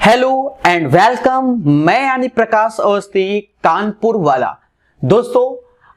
Hello and welcome. मैं यानी प्रकाश अवस्थी, कानपुर वाला। दोस्तों,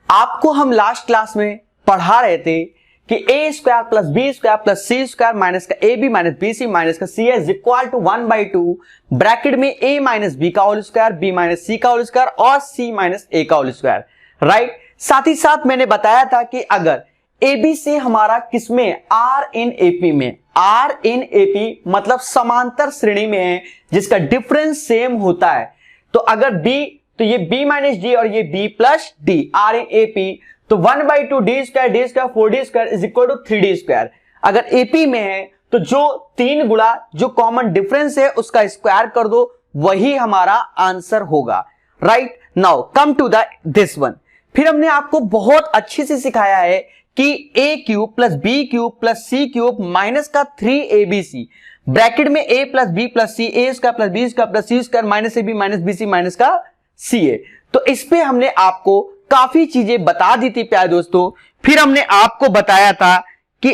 आपको हम लास्ट क्लास में पढ़ा रहे थे कि A square plus B square plus C square minus का A B minus B C minus का C is equal to 1/2 bracket में ए माइनस बी का होल स्क्वायर, बी माइनस सी का होल स्क्वायर और सी माइनस ए का होल स्क्वायर। राइट। साथ ही साथ मैंने बताया था कि अगर ए बी सी हमारा किसमें, आर इन एपी में, आर इन एपी मतलब समांतर श्रेणी में है जिसका डिफरेंस सेम होता है। तो अगर डी, तो ये बी माइनस डी और ये B plus D, are in AP, तो 1/2 डी स्क्वायर 4डी स्क्वायर इज इक्वल टू 3डी स्क्वायर। अगर एपी में है तो जो 3 गुणा जो कॉमन डिफरेंस है उसका स्क्वायर कर दो, वही हमारा आंसर होगा। Right. Now come to this one. फिर हमने आपको बहुत अच्छे से सिखाया है कि A cube plus B cube plus C cube minus का 3abc ब्रैकेट में A plus B plus C, A square plus B square plus C square minus A B minus B C minus का C ए। तो इस पे हमने आपको काफी चीजें बता दी थी प्यारे दोस्तों। फिर हमने आपको बताया था कि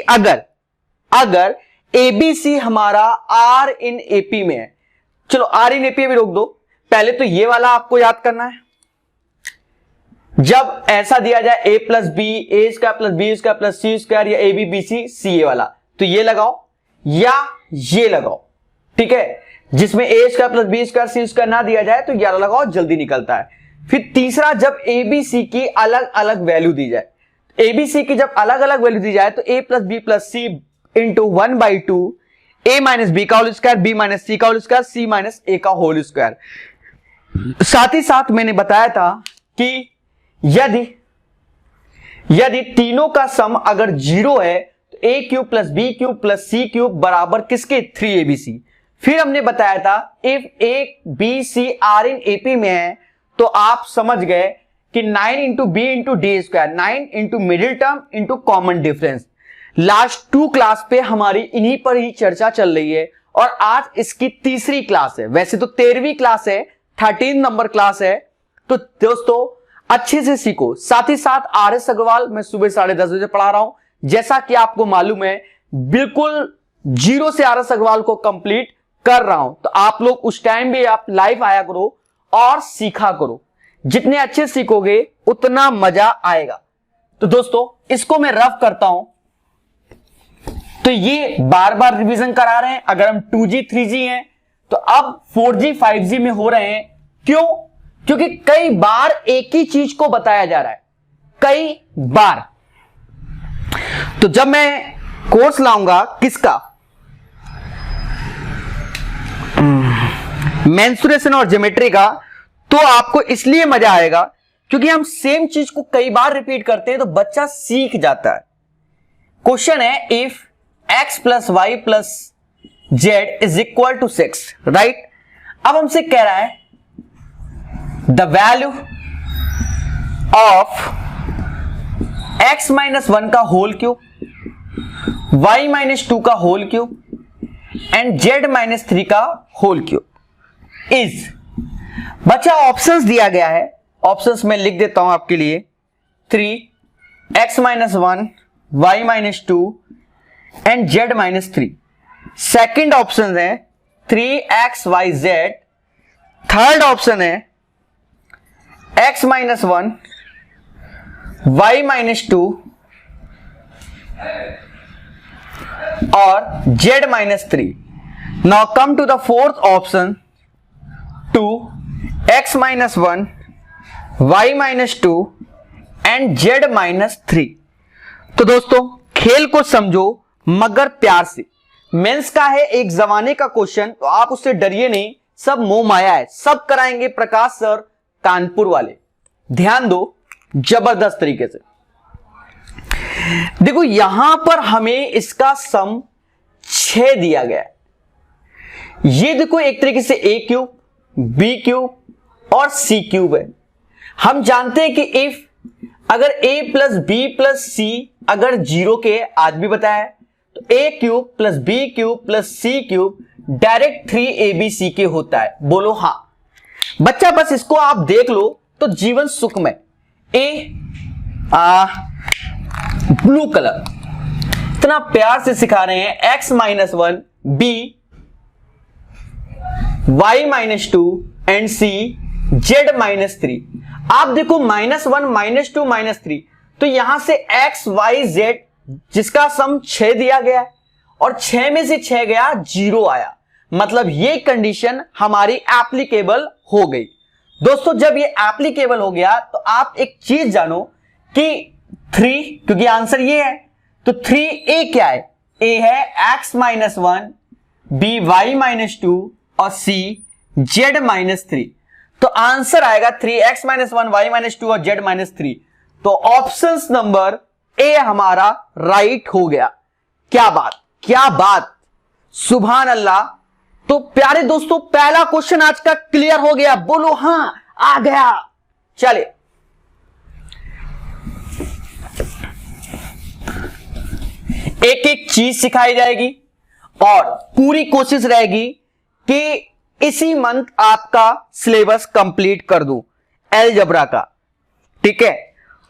अगर एबीसी हमारा आर इन एपी में है, चलो आर इन एपी भी रोक दो, पहले तो ये वाला आपको याद करना है। जब ऐसा दिया जाए A plus B, A square plus B square plus C square या ए बी बी सी सी ए वाला, तो ये लगाओ या ये लगाओ। ठीक है। जिसमें ए स्क्वायर प्लस बी स्क्वायर सी स्क्वायर ना दिया जाए तो ये लगाओ, जल्दी निकलता है। फिर तीसरा, जब ए बी सी की अलग अलग वैल्यू दी जाए, ए बी सी की जब अलग अलग वैल्यू दी जाए तो ए प्लस बी प्लस सी इंटू 1/2 ए माइनस बी का होल स्क्वायर, बी माइनस सी का होल स्क्वायर, सी माइनस ए का होल स्क्वायर। साथ ही साथ मैंने बताया था कि यदि तीनों का सम अगर 0 है तो A cube plus B cube plus C cube बराबर किसके, 3abc। फिर हमने बताया था if A B C are in AP में है तो आप समझ गए कि 9 into B into D square, 9 into middle term into common difference. Last 2 class पे हमारी इन्हीं पर ही चर्चा चल रही है और आज इसकी तीसरी क्लास है। वैसे तो 13वीं क्लास है, 13 नंबर क्लास है। तो दोस्तों अच्छे से सीखो। साथ ही साथ आर.एस. अग्रवाल मैं सुबह 10:30 बजे पढ़ा रहा हूं। जैसा कि आपको मालूम है, बिल्कुल 0 से आर.एस. अग्रवाल को कंप्लीट कर रहा हूं। तो आप लोग उस टाइम भी आप लाइव आया करो और सीखा करो। जितने अच्छे सीखोगे उतना मजा आएगा। तो दोस्तों इसको मैं रफ करता हूं। तो ये बार बार रिवीजन करा रहे हैं। अगर हम 2G 3G हैं तो अब 4G 5G में हो रहे हैं। क्यों? क्योंकि कई बार एक ही चीज को बताया जा रहा है, कई बार। तो जब मैं कोर्स लाऊंगा किसका, मेंसुरेशन और ज्योमेट्री का, तो आपको इसलिए मजा आएगा क्योंकि हम सेम चीज को कई बार रिपीट करते हैं तो बच्चा सीख जाता है। क्वेश्चन है if x plus Y plus z is equal to 6। Right. अब हमसे कह रहा है the value of x minus 1 का होल क्यूब, y माइनस 2 का whole cube and z minus 3 का होल क्यूब इज। बच्चा ऑप्शंस दिया गया है, ऑप्शंस में लिख देता हूं आपके लिए। 3x minus 1, y minus 2 and z minus 3। Second option है 3xyz। थर्ड ऑप्शन है x माइनस 1, y माइनस 2 और z minus 3। Now come to the fourth option 2x minus 1, y minus 2 and z minus 3। तो दोस्तों खेल को समझो मगर प्यार से। मेंस का है एक जमाने का क्वेश्चन, तो आप उससे डरिए नहीं, सब मोह माया है, सब कराएंगे प्रकाश सर कानपुर वाले। ध्यान दो जबरदस्त तरीके से। देखो यहां पर हमें इसका सम 6 दिया गया है। ये देखो एक तरीके से a क्यूब, b क्यूब और c क्यूब है। हम जानते हैं कि इफ अगर a plus B plus c अगर 0 के, आज भी बताया है, तो a cube plus B cube plus C cube direct 3abc के होता है। बोलो हां। बच्चा बस इसको आप देख लो तो जीवन सुखमय। ब्लू कलर इतना प्यार से सिखा रहे हैं, x minus 1 b y minus 2 and c z minus 3। आप देखो -1 -2 -3, तो यहां से x y z जिसका सम 6 दिया गया है और 6 में से 6 गया 0 आया, मतलब ये कंडीशन हमारी एप्लीकेबल हो गई। दोस्तों जब ये एप्लीकेबल हो गया तो आप एक चीज जानो कि 3, क्योंकि आंसर ये है, तो 3a क्या है? a है x minus 1, b y minus 2 और c z माइनस 3। तो आंसर आएगा 3x माइनस 1, y माइनस 2 और z माइनस 3। तो ऑप्शन नंबर ए हमारा राइट हो गया। क्या बात, क्या बात, सुभान अल्लाह। तो प्यारे दोस्तों पहला क्वेश्चन आज का क्लियर हो गया, बोलो हां आ गया। चले एक एक चीज सिखाई जाएगी और पूरी कोशिश रहेगी कि इसी मंथ आपका सिलेबस कंप्लीट कर दूं अलजेब्रा का, ठीक है,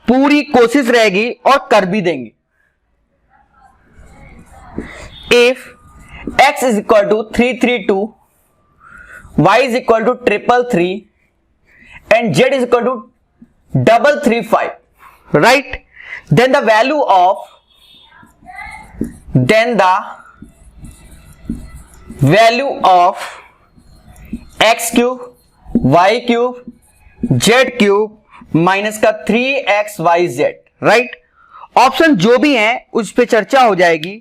पूरी कोशिश रहेगी और कर भी देंगे। If x is equal to 332, y is equal to 333 and z is equal to 335, right? Then the value of x cube, y cube, z cube minus का 3xyz, राइट? ऑप्शन जो भी है उस पे चर्चा हो जाएगी।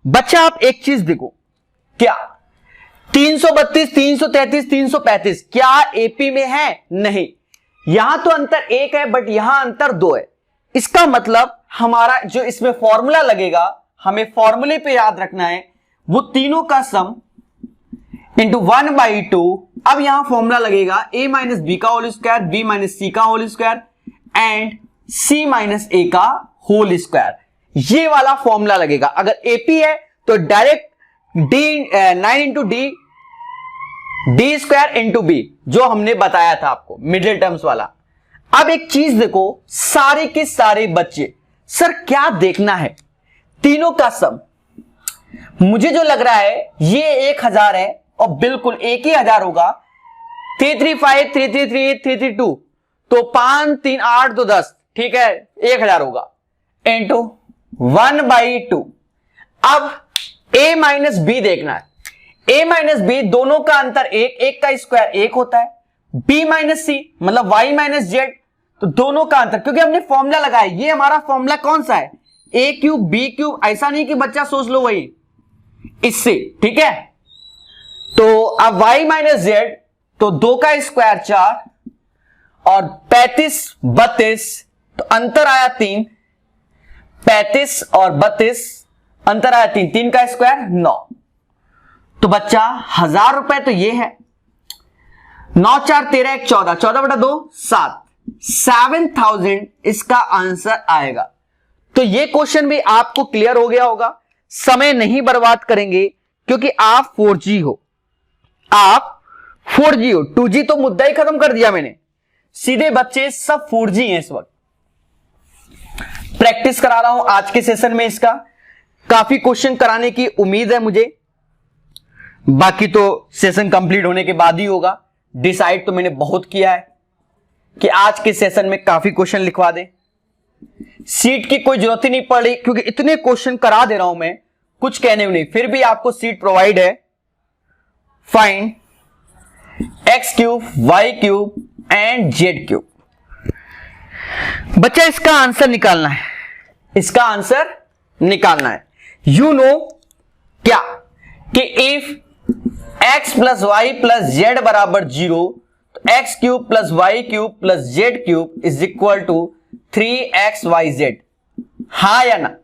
बच्चा आप एक चीज देखो, क्या 332, 333, 335 क्या एपी में है? नहीं, यहां तो अंतर 1 है बट यहां अंतर 2 है। इसका मतलब हमारा जो इसमें फॉर्मूला लगेगा, हमें फॉर्मूले पे याद रखना है, वो तीनों का सम इंटू 1/2। अब यहां फॉर्मूला लगेगा a माइनस बी का होल स्क्वायर, b माइनस सी का whole square and c minus a का होल स्क्वायर। ये वाला फॉर्मूला लगेगा। अगर एपी है तो direct d 9 into D square into b, जो हमने बताया था आपको मिडिल टर्म्स वाला। अब एक चीज देखो, सारे के सारे बच्चे, सर क्या देखना है? तीनों का सम मुझे जो लग रहा है ये 1000 है और बिल्कुल एक ही 1000 होगा। 335, 333, 332, तो 5 3 8 2 10, ठीक है, 1000 होगा इंटू 1/2। अब a माइनस बी देखना है। a माइनस बी दोनों का अंतर 1 का स्क्वायर 1 होता है। b माइनस सी मतलब y माइनस जेड, तो दोनों का अंतर, क्योंकि हमने फॉर्मूला लगाया, ये हमारा फॉर्मूला कौन सा है? a क्यूब b क्यूब, ऐसा नहीं कि बच्चा सोच लो वही इससे, ठीक है। तो अब y माइनस जेड, तो 2 का स्क्वायर 4 और 35 32, तो अंतर आया 3। 35 और 32 अंतर आया 3, 3 का स्क्वायर 9। तो बच्चा 1000 रुपए तो ये है, 9 4 13 1 14, 14/2 7, 7000 इसका आंसर आएगा। तो ये क्वेश्चन भी आपको क्लियर हो गया होगा। समय नहीं बर्बाद करेंगे क्योंकि आप 4G हो, आप 4G हो। 2G तो मुद्दा ही खत्म कर दिया मैंने, सीधे बच्चे सब 4G हैं इस वक्त। प्रैक्टिस करा रहा हूं आज के सेशन में, इसका काफी क्वेश्चन कराने की उम्मीद है मुझे। बाकी तो सेशन कंप्लीट होने के बाद ही होगा। डिसाइड तो मैंने बहुत किया है कि आज के सेशन में काफी क्वेश्चन लिखवा दें। सीट की कोई जरूरत ही नहीं पड़ रही क्योंकि इतने क्वेश्चन करा दे रहा हूं मैं, कुछ कहने नहीं, फिर भी आपको सीट प्रोवाइड है। Find x cube, y cube and z cube. बच्चा इसका आंसर निकालना है, इसका आंसर निकालना है। यू नो क्या कि if x plus Y plus z बराबर 0, तो x cube plus Y cube plus Z cube is equal to 3xyz, हाँ या ना?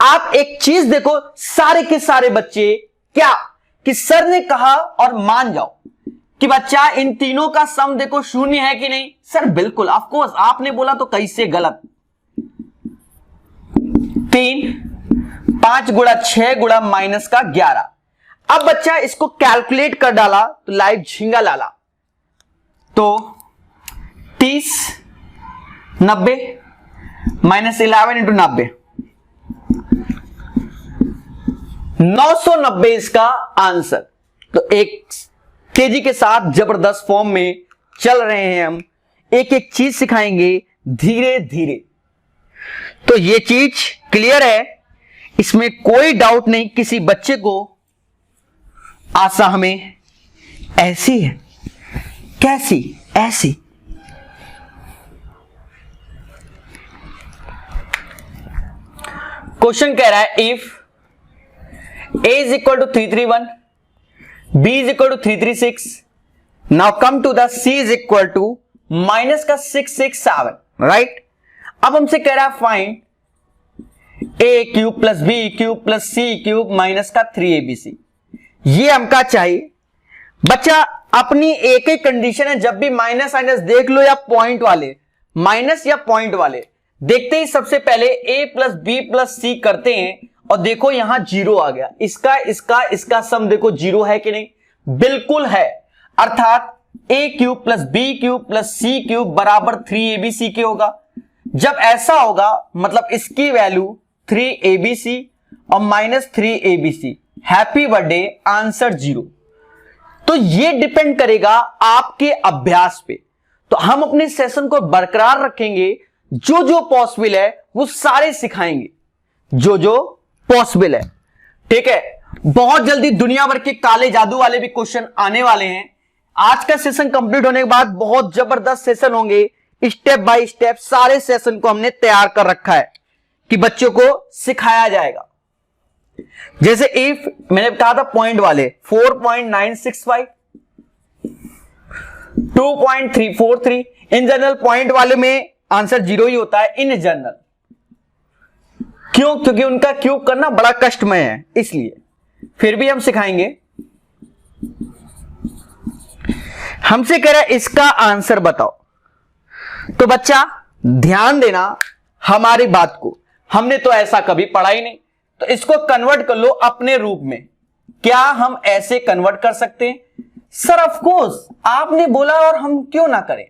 आप एक चीज देखो, सारे के सारे बच्चे क्या कि सर ने कहा और मान जाओ कि बच्चा इन तीनों का सम देखो 0 है कि नहीं? सर बिल्कुल, ऑफ कोर्स, आपने बोला तो कैसे गलत। 3 5 गुणा 6 गुणा माइनस का 11। अब बच्चा इसको कैलकुलेट कर डाला तो लाइव झींगा लाला, तो 30 90 माइनस 11 इंटू 90, 990 इसका आंसर। तो एक तेजी के साथ जबरदस्त फॉर्म में चल रहे हैं हम, एक एक चीज सिखाएंगे धीरे धीरे। तो ये चीज क्लियर है, इसमें कोई डाउट नहीं। किसी बच्चे को आशा हमें ऐसी है, कैसी, ऐसी। क्वेश्चन कह रहा है if a is equal to 331, b is equal to 336, now come to the c is equal to minus का 667, राइट। अब हमसे कह रहा है find a cube plus b cube plus c cube minus का 3abc। ये हमका चाहिए। बच्चा अपनी एक ही कंडीशन है, जब भी माइनस माइनस देख लो या पॉइंट वाले, माइनस या पॉइंट वाले देखते ही सबसे पहले a प्लस बी प्लस सी करते हैं और देखो यहां जीरो आ गया। इसका सम देखो जीरो है कि नहीं, बिल्कुल है। अर्थात a cube plus B cube plus C cube बराबर 3abc के होगा। जब ऐसा होगा मतलब इसकी वैल्यू 3abc और minus 3abc। Happy birthday, answer zero. तो ये डिपेंड करेगा आपके अभ्यास पे। तो हम अपने सेशन को बरकरार रखेंगे, जो जो पॉसिबल है वो सारे सिखाएंगे, जो जो पॉसिबल है, ठीक है। बहुत जल्दी दुनिया भर के काले जादू वाले भी क्वेश्चन आने वाले हैं। आज का सेशन कंप्लीट होने के बाद बहुत जबरदस्त सेशन होंगे, स्टेप बाय स्टेप सारे सेशन को हमने तैयार कर रखा है कि बच्चों को सिखाया जाएगा। जैसे इफ मैंने कहा था पॉइंट वाले 4.965, 2.343, इन जनरल पॉइंट वाले में आंसर जीरो ही होता है इन जनरल। क्यों? क्योंकि उनका क्यूब करना बड़ा कष्टमय है, इसलिए। फिर भी हम सिखाएंगे। हमसे कह रहा है इसका आंसर बताओ। तो बच्चा ध्यान देना हमारी बात को, हमने तो ऐसा कभी पढ़ा ही नहीं, तो इसको कन्वर्ट कर लो अपने रूप में। क्या हम ऐसे कन्वर्ट कर सकते हैं? सर ऑफ कोर्स, आपने बोला और हम क्यों ना करें,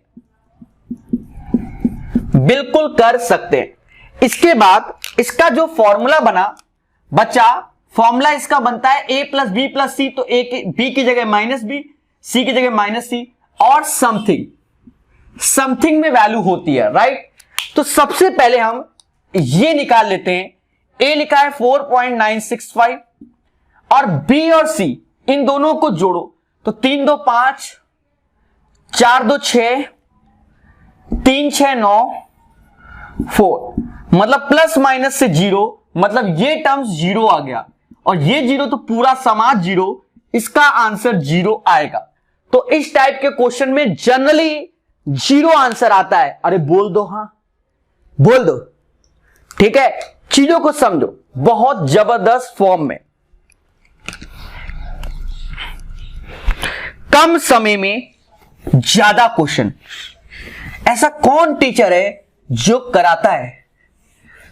बिल्कुल कर सकते हैं। इसके बाद इसका जो फॉर्मूला बना बच्चा, फॉर्मूला इसका बनता है a प्लस बी प्लस सी। तो b की जगह माइनस बी, सी की जगह माइनस सी और समथिंग में वैल्यू होती है, राइट। तो सबसे पहले हम ये निकाल लेते हैं। a लिखा है 4.965 और b और c इन दोनों को जोड़ो तो 3 2 5, 4 2 6, 3 6 9, 4, मतलब प्लस माइनस से जीरो, मतलब ये टर्म्स जीरो आ गया और ये जीरो तो पूरा समाज जीरो, इसका आंसर जीरो आएगा। तो इस टाइप के क्वेश्चन में जनरली जीरो आंसर आता है। अरे बोल दो, हां बोल दो, ठीक है। चीजों को समझो बहुत जबरदस्त फॉर्म में, कम समय में ज्यादा क्वेश्चन। ऐसा कौन टीचर है जो कराता है?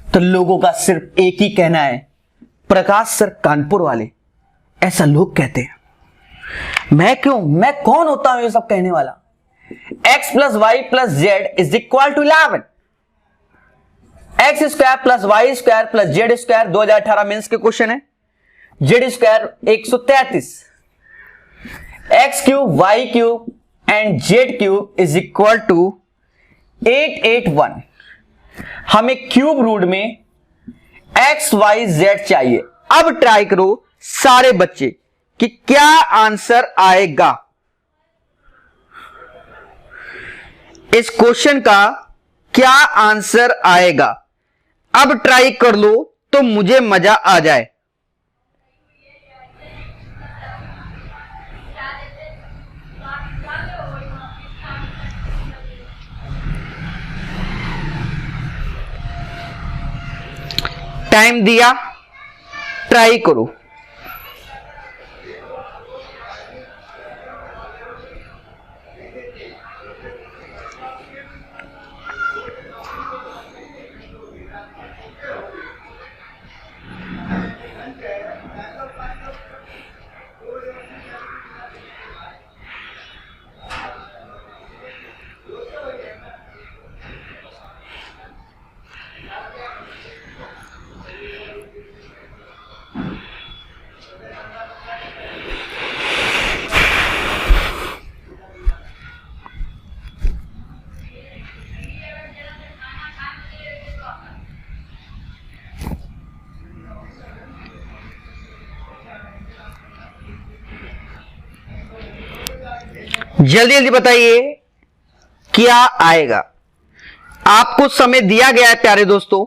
तो लोगों का सिर्फ एक ही कहना है, प्रकाश सर कानपुर वाले, ऐसा लोग कहते हैं। मैं क्यों, मैं कौन होता हूं ये सब कहने वाला? x plus Y plus z is equal to 11, x square plus Y square plus Z square 2018 Mains के क्वेश्चन है। Z square 133, x cube y cube and z cube is equal to 881। हमें क्यूब रूट में x y z चाहिए। अब try करो सारे बच्चे कि क्या आंसर आएगा इस क्वेश्चन का, क्या आंसर आएगा। अब ट्राई कर लो तो मुझे मजा आ जाए। टाइम दिया, ट्राई करो। जल्दी जल्दी बताइए क्या आएगा। आपको समय दिया गया है प्यारे दोस्तों,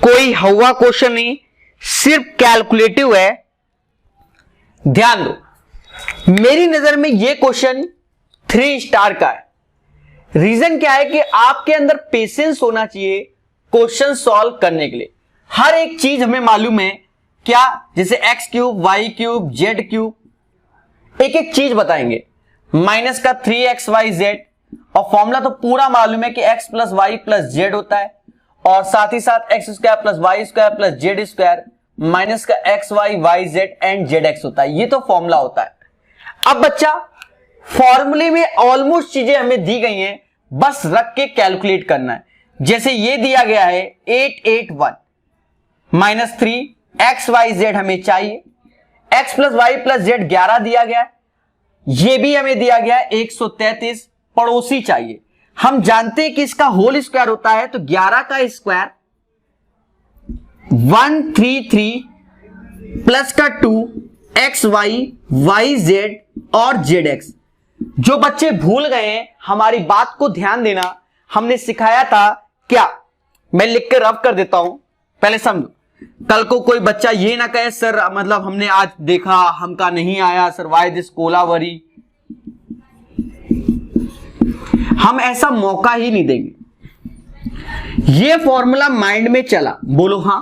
कोई हवा क्वेश्चन नहीं, सिर्फ कैलकुलेटिव है। ध्यान दो, मेरी नजर में यह क्वेश्चन 3 स्टार का है। रीजन क्या है कि आपके अंदर पेशेंस होना चाहिए क्वेश्चन सॉल्व करने के लिए। हर एक चीज हमें मालूम है क्या, जैसे x cube, y cube, z cube, एक एक चीज बताएंगे। माइनस का 3xyz, और फॉर्मूला तो पूरा मालूम है कि x plus Y plus Z होता है, और साथ ही साथ X square plus Y square plus Z square minus का X Y Y Z and Z X होता है। ये तो फॉर्मूला होता है। अब बच्चा, फॉर्मूले में ऑलमोस्ट चीजें हमें दी गई हैं, बस रख के कैलकुलेट करना है। जैसे ये दिया गया है 881 माइनस 3xyz हमें चाहिए, x plus Y plus z 11 दिया गया है, ये भी हमें दिया गया है 133, पड़ोसी चाहिए। हम जानते हैं कि इसका होल स्क्वायर होता है, तो 11 का स्क्वायर 133 प्लस का 2 एक्स वाई वाई जेड और जेड एक्स। जो बच्चे भूल गए हैं, हमारी बात को ध्यान देना, हमने सिखाया था क्या, मैं लिख के रब कर देता हूं, पहले समझो। कल को कोई बच्चा ये ना कहे सर मतलब हमने आज देखा हमका नहीं आया सर, वाई दिस कोलावरी। हम ऐसा मौका ही नहीं देंगे। ये फॉर्मूला माइंड में चला, बोलो हां।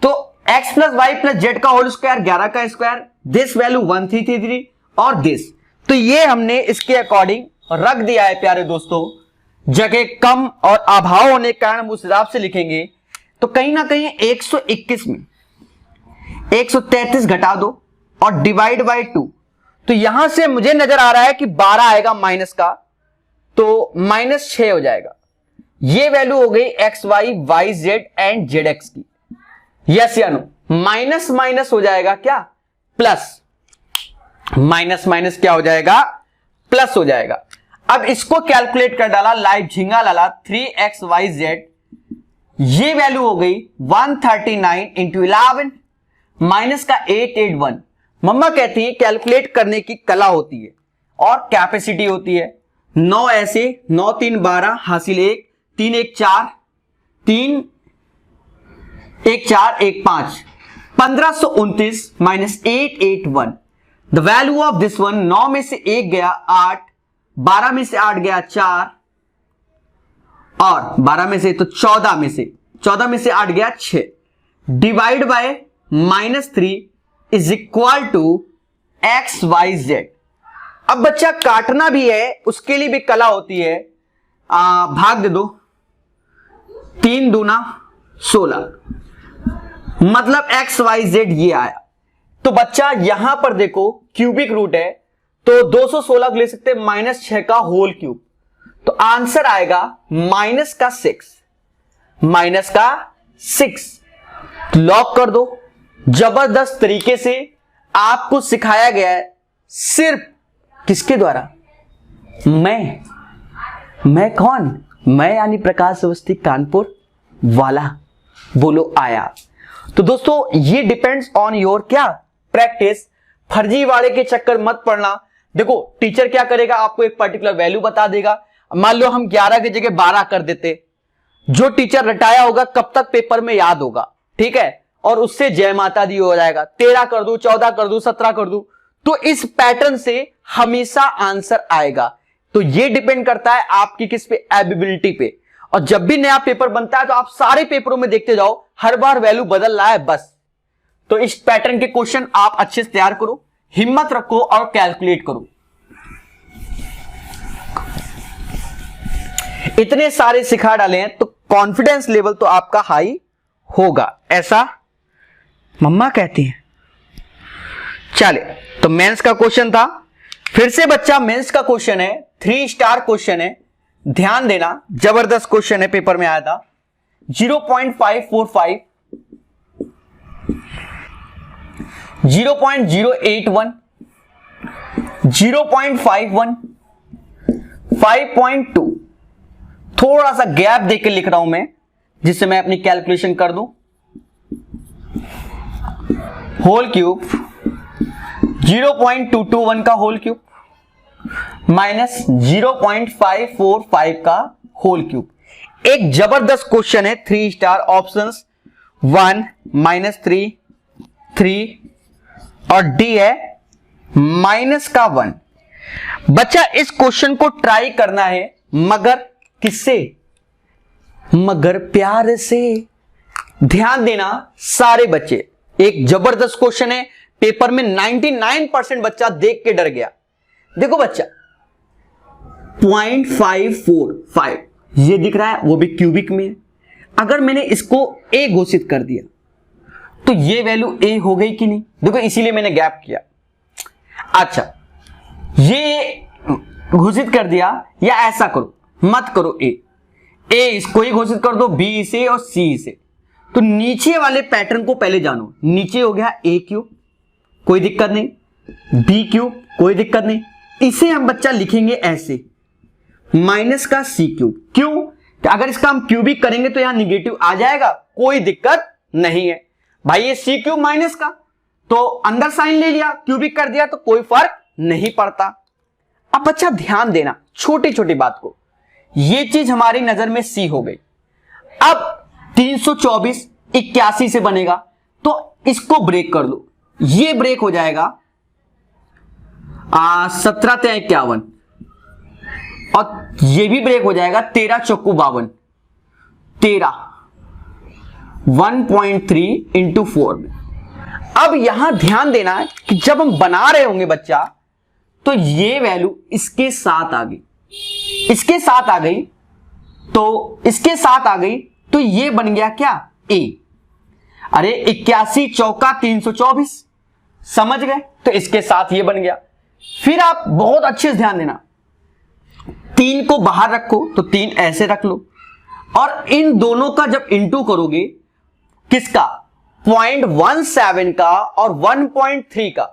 तो x plus Y plus z का होल स्क्वायर 11 का स्क्वायर, दिस वैल्यू 1333 और दिस, तो ये हमने इसके अकॉर्डिंग रख दिया है प्यारे दोस्तों। जगह कम और अभाव होने के कारण हम उस हिसाब से लिखेंगे। तो कहीं ना कहीं 121 में 133 घटा दो और डिवाइड बाय 2, तो यहां से मुझे नजर आ रहा है कि 12 आएगा माइनस का, तो -6 हो जाएगा। ये वैल्यू हो गई x Y Y Z and Z x की। यस या नो? माइनस माइनस हो जाएगा क्या, प्लस, माइनस माइनस क्या हो जाएगा, प्लस हो जाएगा। अब इसको कैलकुलेट कर डाला, लाइव झिंगा लाला 3xyz, ये वैल्यू हो गई 139 इंटू 11 माइनस का 881। मम्मा कहती है कैलकुलेट करने की कला होती है और कैपेसिटी होती है। 9 ऐसे, 9 3 12 हासिल 1, 3 1 4, 3 1 4 1 5, 1529 minus 881। The value of this one, 9 में से 1 गया 8, 12 में से 8 गया 4, और 12 में से तो 14 में से 8 गया 6, divide by -3 is equal to x y z. अब बच्चा काटना भी है, उसके लिए भी कला होती है। भाग दे दो, 3 दूना 16, मतलब एक्स वाई जेड ये आया। तो बच्चा यहां पर देखो क्यूबिक रूट है, तो 216 ले सकते -6 का होल क्यूब, तो आंसर आएगा -6 लॉक कर दो। जबरदस्त तरीके से आपको सिखाया गया है, सिर्फ किसके द्वारा, मैं कौन, मैं यानी प्रकाश अवस्थी कानपुर वाला, बोलो आया। तो दोस्तों ये डिपेंड्स ऑन योर क्या, प्रैक्टिस। फर्जी वाले के चक्कर मत पड़ना। देखो टीचर क्या करेगा, आपको एक पर्टिकुलर वैल्यू बता देगा। मान लो हम 11 की जगह 12 कर देते, जो टीचर रटाया होगा कब तक पेपर में याद होगा, ठीक है, और उससे जय माता दी हो जाएगा। 13 कर दूं, 14 कर दूं, 17 कर दूं, तो इस पैटर्न से हमेशा आंसर आएगा। तो ये डिपेंड करता है आपकी किस पे, एबिलिटी पे। और जब भी नया पेपर बनता है तो आप सारे पेपरों में देखते जाओ, हर बार वैल्यू बदल रहा है बस। तो इस पैटर्न के क्वेश्चन आप अच्छे से तैयार करो, हिम्मत रखो और कैलकुलेट करो। इतने सारे सिखा डाले हैं तो कॉन्फिडेंस लेवल तो आपका हाई होगा, ऐसा मम्मा कहती हैं। चले, तो मेंस का क्वेश्चन था। फिर से बच्चा मेंस का क्वेश्चन है, 3 स्टार क्वेश्चन है, ध्यान देना, जबरदस्त क्वेश्चन है, पेपर में आया था। 0.545, 0.081, 0.51, 5.2, थोड़ा सा गैप देकर लिख रहा हूं मैं, जिससे मैं अपनी कैलकुलेशन कर दूं। होल क्यूब 0.221 का होल क्यूब माइनस 0.545 का होल क्यूब। एक जबरदस्त क्वेश्चन है, 3 स्टार ऑप्शंस 1 -3 3 और डी है माइनस का 1। बच्चा इस क्वेश्चन को ट्राई करना है, मगर किससे? मगर प्यार से। ध्यान देना सारे बच्चे, एक जबरदस्त क्वेश्चन है, पेपर में 99% बच्चा देख के डर गया। देखो बच्चा 0.545 ये दिख रहा है, वो भी क्यूबिक में। अगर मैंने इसको a घोषित कर दिया तो ये वैल्यू a हो गई कि नहीं? देखो इसीलिए मैंने गैप किया। अच्छा, ये घोषित कर दिया, या ऐसा करो, मत करो a इसको ही घोषित कर दो, b इसे और c इसे। तो नीचे वाले पैटर्न को पहले जानो। नीचे हो गया a क्यूब, कोई दिक्कत नहीं, b क्यूब कोई दिक्कत नहीं, इसे हम बच्चा लिखेंगे ऐसे माइनस का c क्यूब। क्यों? तो अगर इसका हम क्यूबिक करेंगे तो यहां निगेटिव आ जाएगा, कोई दिक्कत नहीं है भाई। ये c क्यूब माइनस का, तो अंदर साइन ले लिया, क्यूबिक कर दिया तो कोई फर्क नहीं पड़ता। अब बच्चा ध्यान देना छोटी छोटी बात को, ये चीज हमारी नजर में c हो गई। अब 324 81 से बनेगा, तो इसको ब्रेक कर लो, ये ब्रेक हो जाएगा 17×51 और ये भी ब्रेक हो जाएगा 13 चौकू 52, 13 1.3 इंटू 4 में। अब यहां ध्यान देना है कि जब हम बना रहे होंगे बच्चा, तो ये वैल्यू इसके साथ आ गई, इसके साथ आ गई, तो इसके साथ आ गई, तो ये बन गया क्या? a। अरे 81 चौका 324, समझ गए? तो इसके साथ ये बन गया। फिर आप बहुत अच्छे से ध्यान देना, 3 को बाहर रखो तो 3 ऐसे रख लो, और इन दोनों का जब इंटू करोगे, किसका? 0.17 का और 1.3 का,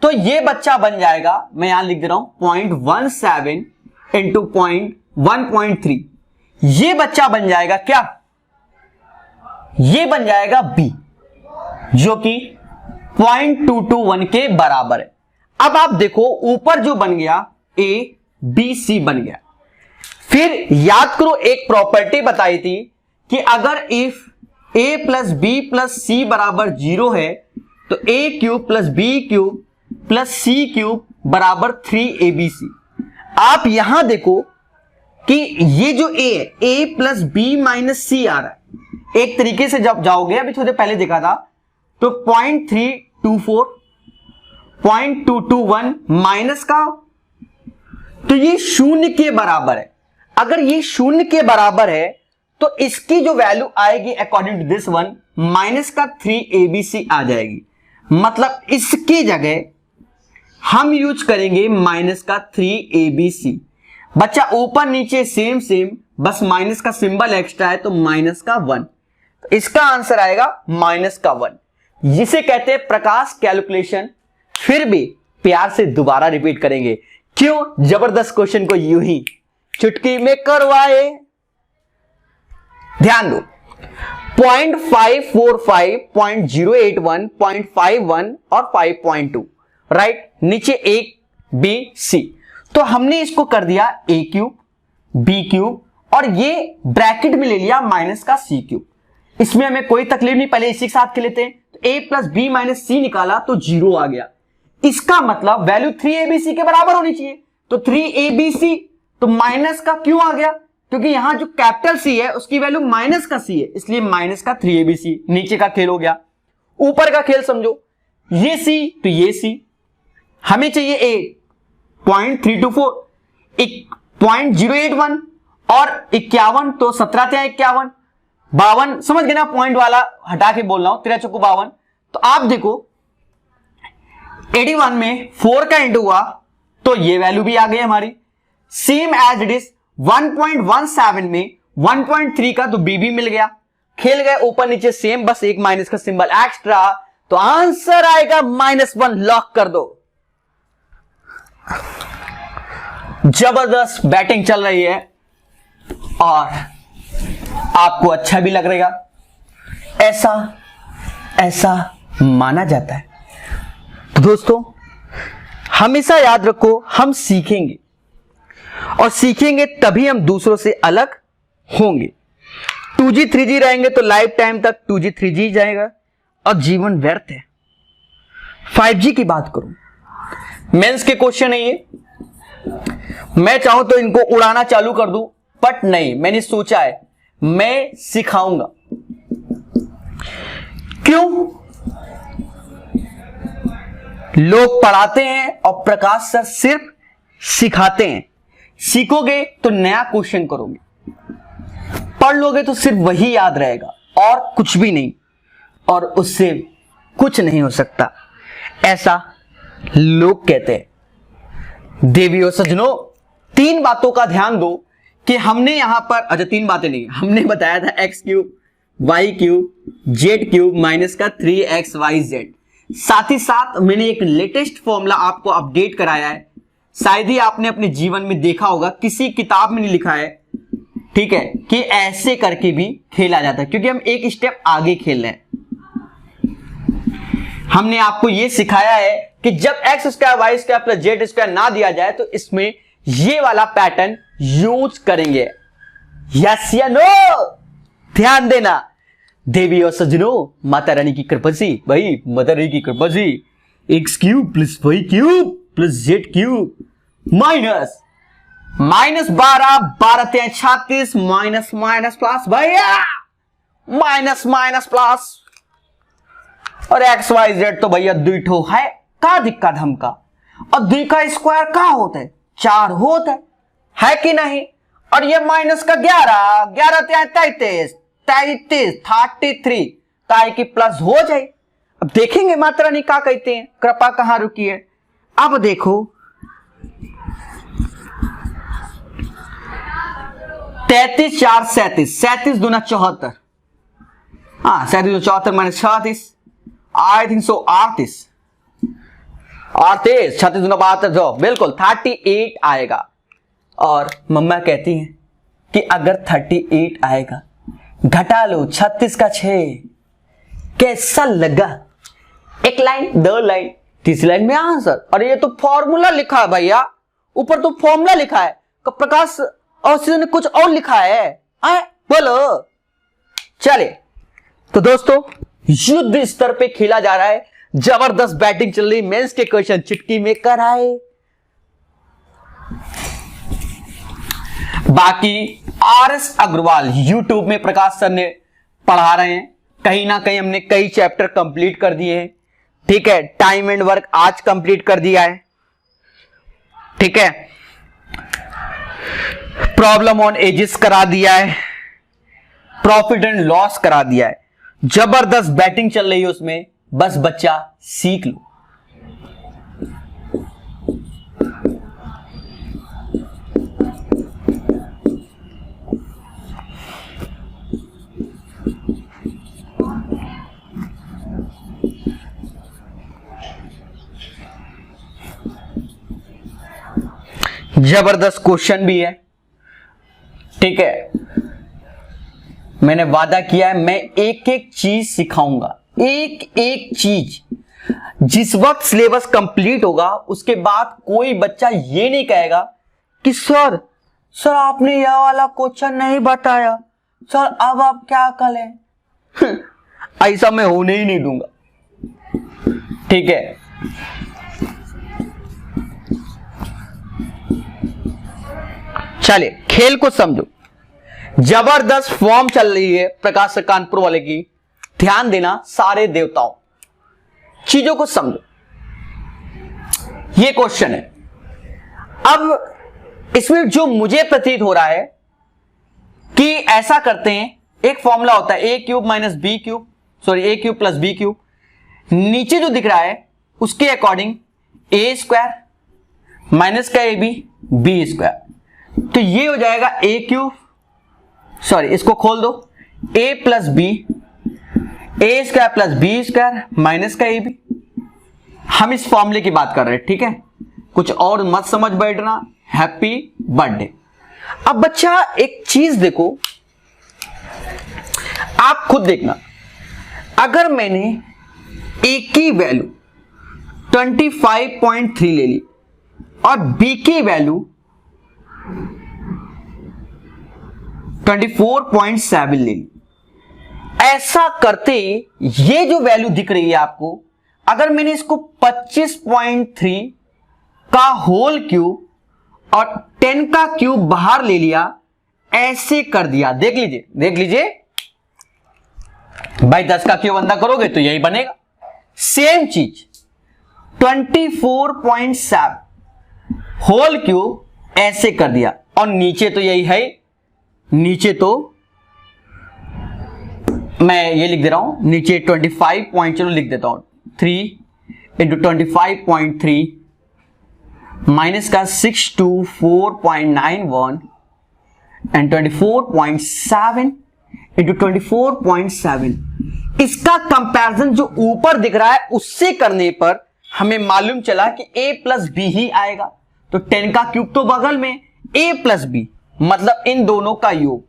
तो ये बच्चा बन जाएगा, मैं यहां लिख दे रहा हूं 0.17 इंटू 1.3, ये बच्चा बन जाएगा क्या? ये बन जाएगा b, जो कि 0.221 के बराबर है। अब आप देखो ऊपर जो बन गया a b c बन गया। फिर याद करो, एक प्रॉपर्टी बताई थी कि अगर if a plus B plus C बराबर 0 है, तो a cube plus B cube plus C cube बराबर 3abc। आप यहां देखो कि ये जो a है, a प्लस बी माइनस सी आ रहा है। एक तरीके से जब जाओगे, अभी थोड़े पहले देखा था, तो 0.324 0.221 माइनस का, तो ये 0 के बराबर है। अगर ये 0 के बराबर है तो इसकी जो वैल्यू आएगी according to this one, minus का 3abc आ जाएगी। मतलब इसकी जगह हम यूज करेंगे माइनस का 3abc। बच्चा ऊपर नीचे सेम सेम, बस माइनस का सिंबल एक्स्ट्रा है, तो माइनस का 1। तो इसका आंसर आएगा माइनस का 1, जिसे कहते हैं प्रकाश कैलकुलेशन। फिर भी प्यार से दोबारा रिपीट करेंगे, क्यों? जबरदस्त क्वेश्चन को यूं ही चुटकी में करवाए। ध्यान दो, 0.545, 0.081, 0.51 और 5.2, राइट? नीचे एक बी सी, तो हमने इसको कर दिया a क्यूब b क्यूब और ये ब्रैकेट में ले लिया माइनस का c क्यूब। इसमें हमें कोई तकलीफ नहीं, पहले इसी के साथ के लेते हैं। तो a प्लस बी माइनस सी निकाला तो 0 आ गया। इसका मतलब वैल्यू 3abc के बराबर होनी चाहिए, तो 3abc, तो माइनस का क्यों आ गया? क्योंकि यहां जो कैपिटल C है उसकी वैल्यू माइनस का C है, इसलिए माइनस का 3abc। नीचे का खेल हो गया, ऊपर का खेल समझो, ये C तो ये C। हमें चाहिए A 0.324, 0.081 और 51, तो 17×51 52, समझ गए ना? पॉइंट वाला हटा के बोल रहा हूं, 13 चौको 52। तो आप देखो 81 में 4 का इंटू हुआ तो ये वैल्यू भी आ गई हमारी, सेम एज इट इज। 1.17 में 1.3 का तो b भी मिल गया, खेल गए ऊपर नीचे सेम, बस एक माइनस का सिंबल एक्स्ट्रा, तो आंसर आएगा -1। लॉक कर दो। जबरदस्त बैटिंग चल रही है और आपको अच्छा भी लग रहेगा, ऐसा माना जाता है। तो दोस्तों हमेशा याद रखो, हम सीखेंगे और सीखेंगे तभी हम दूसरों से अलग होंगे। 2G 3G रहेंगे तो लाइफ टाइम तक 2G 3G जाएगा और जीवन व्यर्थ है। 5G की बात करूं, मेंस के क्वेश्चन है ये, मैं चाहूं तो इनको उड़ाना चालू कर दूं, बट नहीं, मैंने सोचा है मैं सिखाऊंगा। क्यों? लोग पढ़ाते हैं और प्रकाश सर सिर्फ सिखाते हैं। सीखोगे तो नया क्वेश्चन करोगे, पढ़ लोगे तो सिर्फ वही याद रहेगा और कुछ भी नहीं, और उससे कुछ नहीं हो सकता, ऐसा लोग कहते हैं। देवियों सज्जनों, 3 बातों का ध्यान दो कि हमने यहां पर, अच्छा 3 बातें नहीं, हमने बताया था x³ y³ z³ माइनस का 3xyz। साथ ही साथ मैंने एक लेटेस्ट फॉर्मूला आपको अपडेट कराया है, शायद ही आपने अपने जीवन में देखा होगा, किसी किताब में नहीं लिखा है, ठीक है, कि ऐसे करके भी खेला जाता है, क्योंकि हम एक स्टेप आगे खेल रहे हैं। हमने आपको यह सिखाया है कि जब x² y² प्लस z² ना दिया जाए तो इसमें ये वाला पैटर्न यूज करेंगे। यस या नो? ध्यान देना देवी और सज्जनों, माता रानी की कृपा से, भाई माता रानी की कृपा से x³ plus y³ plus z³ minus 12 12 36 minus minus plus भैया माइनस माइनस प्लस, और एक्स वाई जेड तो भैया दुइठो है, का दिक्कत हमका, और 2 का स्क्वायर का होता है 4 होता है कि नहीं, और ये माइनस का 11 11 33 33 ताई की प्लस हो जाए। अब देखेंगे माता रानी क्या कहते हैं, कृपा कहां रुकी है। अब देखो 33 4 37 37 दूना 74, हाँ 37 74 माइनस 36 आई थिंक सो 38 36 दूना 72 जो बिल्कुल 38 आएगा। और मम्मा कहती हैं कि अगर 38 आएगा घटा लो 36 का 6, कैसा लगा? 1 लाइन 2 लाइन 3 लाइन में आंसर। और ये तो फॉर्मूला लिखा है भैया, ऊपर तो फॉर्मूला लिखा है, प्रकाश और ने कुछ और लिखा है, बोलो। चले तो दोस्तों, युद्ध स्तर पे खेला जा रहा है, जबरदस्त बैटिंग चल रही, मेंस के क्वेश्चन चुटकी में कराए। बाकी आरएस अग्रवाल यूट्यूब में प्रकाश सर ने पढ़ा रहे हैं, कहीं ना कहीं हमने कई चैप्टर कंप्लीट कर दिए हैं, ठीक है। टाइम एंड वर्क आज कंप्लीट कर दिया है, ठीक है। प्रॉब्लम ऑन एजेस करा दिया है, प्रॉफिट एंड लॉस करा दिया है, जबरदस्त बैटिंग चल रही है उसमें, बस बच्चा सीख लो। जबरदस्त क्वेश्चन भी है, ठीक है। मैंने वादा किया है मैं एक एक चीज सिखाऊंगा, एक एक चीज। जिस वक्त सिलेबस कंप्लीट होगा उसके बाद कोई बच्चा ये नहीं कहेगा कि सर आपने यह वाला क्वेश्चन नहीं बताया, सर अब आप क्या करें। ऐसा मैं होने ही नहीं दूंगा, ठीक है। चलिए खेल को समझो, जबरदस्त फॉर्म चल रही है प्रकाश सर कानपुर वाले की, ध्यान देना सारे देवताओं, चीजों को समझो। ये क्वेश्चन है, अब इसमें जो मुझे प्रतीत हो रहा है कि ऐसा करते हैं, एक फॉर्मूला होता है a³ minus b³ a³ plus b³, नीचे जो दिख रहा है उसके अकॉर्डिंग a² माइनस का ab b², तो ये हो जाएगा a³, इसको खोल दो, a plus b a² plus b² minus का ab। हम इस फॉर्मूले की बात कर रहे हैं, ठीक है, कुछ और मत समझ बैठना। Happy birthday. अब बच्चा एक चीज देखो, आप खुद देखना, अगर मैंने a की वैल्यू 25.3 ले ली और b की वैल्यू 24.7 ले ली। ऐसा करते ये जो वैल्यू दिख रही है आपको, अगर मैंने इसको 25.3 का होल क्यूब और 10 का क्यूब बाहर ले लिया, ऐसे कर दिया, देख लीजिए भाई 10 का क्यूब अंदर करोगे तो यही बनेगा। सेम चीज 24.7 होल क्यूब ऐसे कर दिया, और नीचे तो यही है, नीचे तो मैं ये लिख दे रहा हूं, नीचे 25 पॉइंट, चलो लिख देता हूं 3 इंटू 25.3 माइनस का 624.91 एंड 24.7 इंटू 24.7। इसका कंपैरिजन जो ऊपर दिख रहा है उससे करने पर हमें मालूम चला कि a प्लस बी ही आएगा। तो 10 का क्यूब तो बगल में, a प्लस बी मतलब इन दोनों का योग।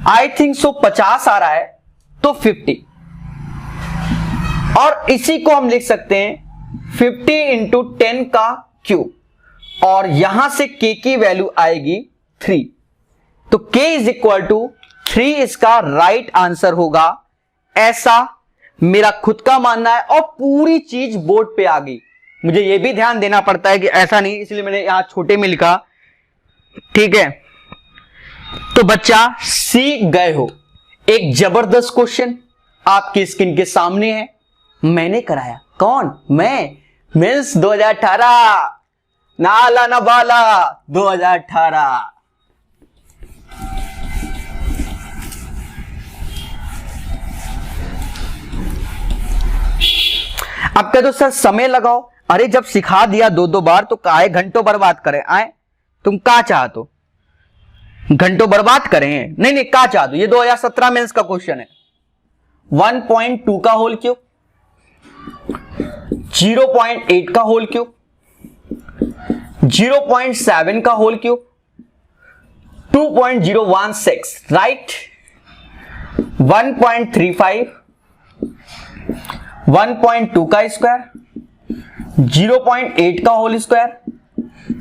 आई थिंक सो 50 आ रहा है तो 50, और इसी को हम लिख सकते हैं 50 इंटू 10 का क्यूब, और यहां से k की वैल्यू आएगी 3, तो k इज इक्वल टू 3 इसका राइट आंसर होगा। ऐसा मेरा खुद का मानना है, और पूरी चीज बोर्ड पे आ गई। मुझे यह भी ध्यान देना पड़ता है कि ऐसा नहीं, इसलिए मैंने यहां छोटे में लिखा, ठीक है। तो बच्चा सीख गए हो, एक जबरदस्त क्वेश्चन आपकी स्क्रीन के सामने है, मैंने कराया। कौन? मैं, मिस 2018, नाला ना बाला 2018। अब कह दो सर समय लगाओ, अरे जब सिखा दिया 2-2 बार तो काहे घंटों बर्बाद करें। आए तुम का चाहते हो, घंटों बर्बाद करें? नहीं का चाहते हो, ये 2017 में इसका क्वेश्चन है। 1.2 का होल क्यूब, 0.8 का होल क्यूब, 0.7 का होल क्यूब, 2.016 राइट, 1.35, 1.2 का स्क्वायर, 0.8 का होल स्क्वायर,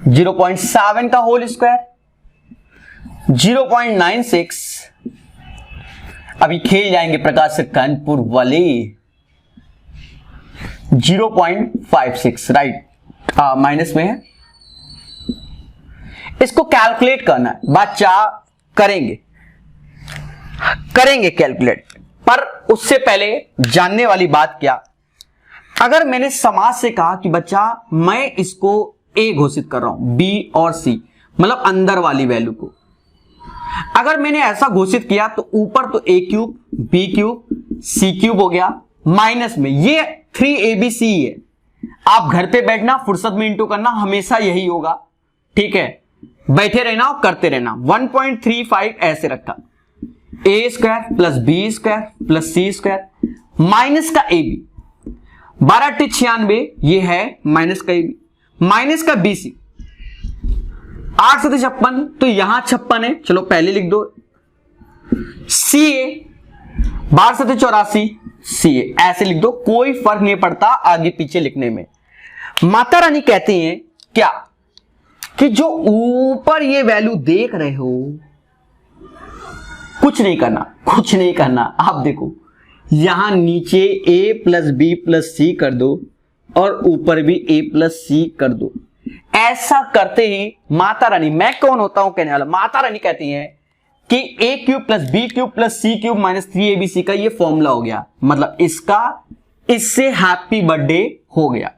0.7 का होल स्क्वायर, 0.96। अभी खेल जाएंगे प्रकाश से कानपुर वाले। 0.56 राइट, माइनस में है। इसको कैलकुलेट करना है बच्चा, करेंगे कैलकुलेट, पर उससे पहले जानने वाली बात क्या, अगर मैंने समाज से कहा कि बच्चा मैं इसको a घोषित कर रहा हूं, b और c मतलब अंदर वाली वैल्यू को, अगर मैंने ऐसा घोषित किया तो ऊपर तो a cube, b cube, c cube हो गया, माइनस में ये 3abc है। आप घर पे बैठना, फुर्सत में इंटू करना, हमेशा यही होगा, ठीक है। बैठे रहना और करते रहना। 1.35 ऐसे रखा, a square plus B square plus C square minus का ab, 12×96 ये है, माइनस का ab माइनस का bc, 8×56 तो यहां 56 है, चलो पहले लिख दो, ca 12×84 ca ऐसे लिख दो, कोई फर्क नहीं पड़ता आगे पीछे लिखने में। माता रानी कहती हैं क्या कि जो ऊपर ये वैल्यू देख रहे हो कुछ नहीं करना। आप देखो यहां नीचे a प्लस बी प्लस सी कर दो और ऊपर भी a प्लस सी कर दो। ऐसा करते ही माता रानी, मैं कौन होता हूं कहने वाला, माता रानी कहती हैं कि a cube plus B cube plus C cube minus 3abc का ये फॉर्मूला हो गया, मतलब इससे हैप्पी बर्थडे हो गया।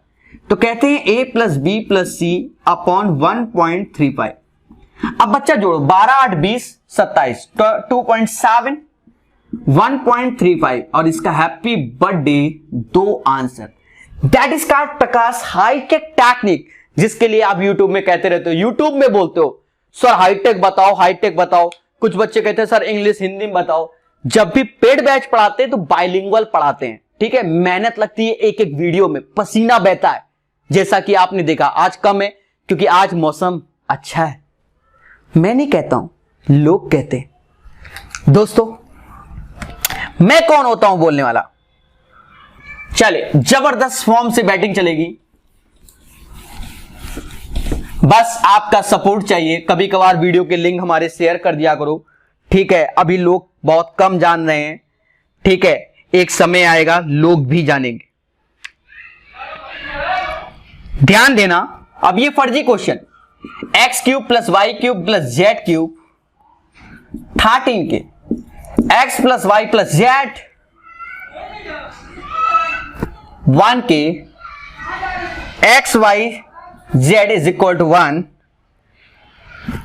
तो कहते हैं a plus B plus c upon 1.35। अब बच्चा जोड़ो, 12 8 20 27, 2.7 1.35 और इसका happy birthday 2 answer. That is called Prakash hi tech technique, जिसके लिए आप यूट्यूब में कहते रहते हो, यूट्यूब में बोलते हो सर हाईटेक बताओ। कुछ बच्चे कहते हैं सर इंग्लिश हिंदी में बताओ। जब भी पेड बैच पढ़ाते हैं तो बाइलिंगुअल पढ़ाते हैं, ठीक है। मेहनत लगती है एक एक वीडियो में, पसीना बहता है, जैसा कि आपने देखा। आज कम है क्योंकि आज मौसम अच्छा है, मैं नहीं कहता हूं, लोग कहते हैं। दोस्तों मैं कौन होता हूं बोलने वाला, चले, जबरदस्त फॉर्म से बैटिंग चलेगी, बस आपका सपोर्ट चाहिए। कभी कभार वीडियो के लिंक हमारे शेयर कर दिया करो, ठीक है। अभी लोग बहुत कम जान रहे हैं, ठीक है, एक समय आएगा लोग भी जानेंगे। ध्यान देना, अब ये फर्जी question, x cube plus Y cube plus Z cube 13 के x plus Y plus z 1 के x y z is equal to 1।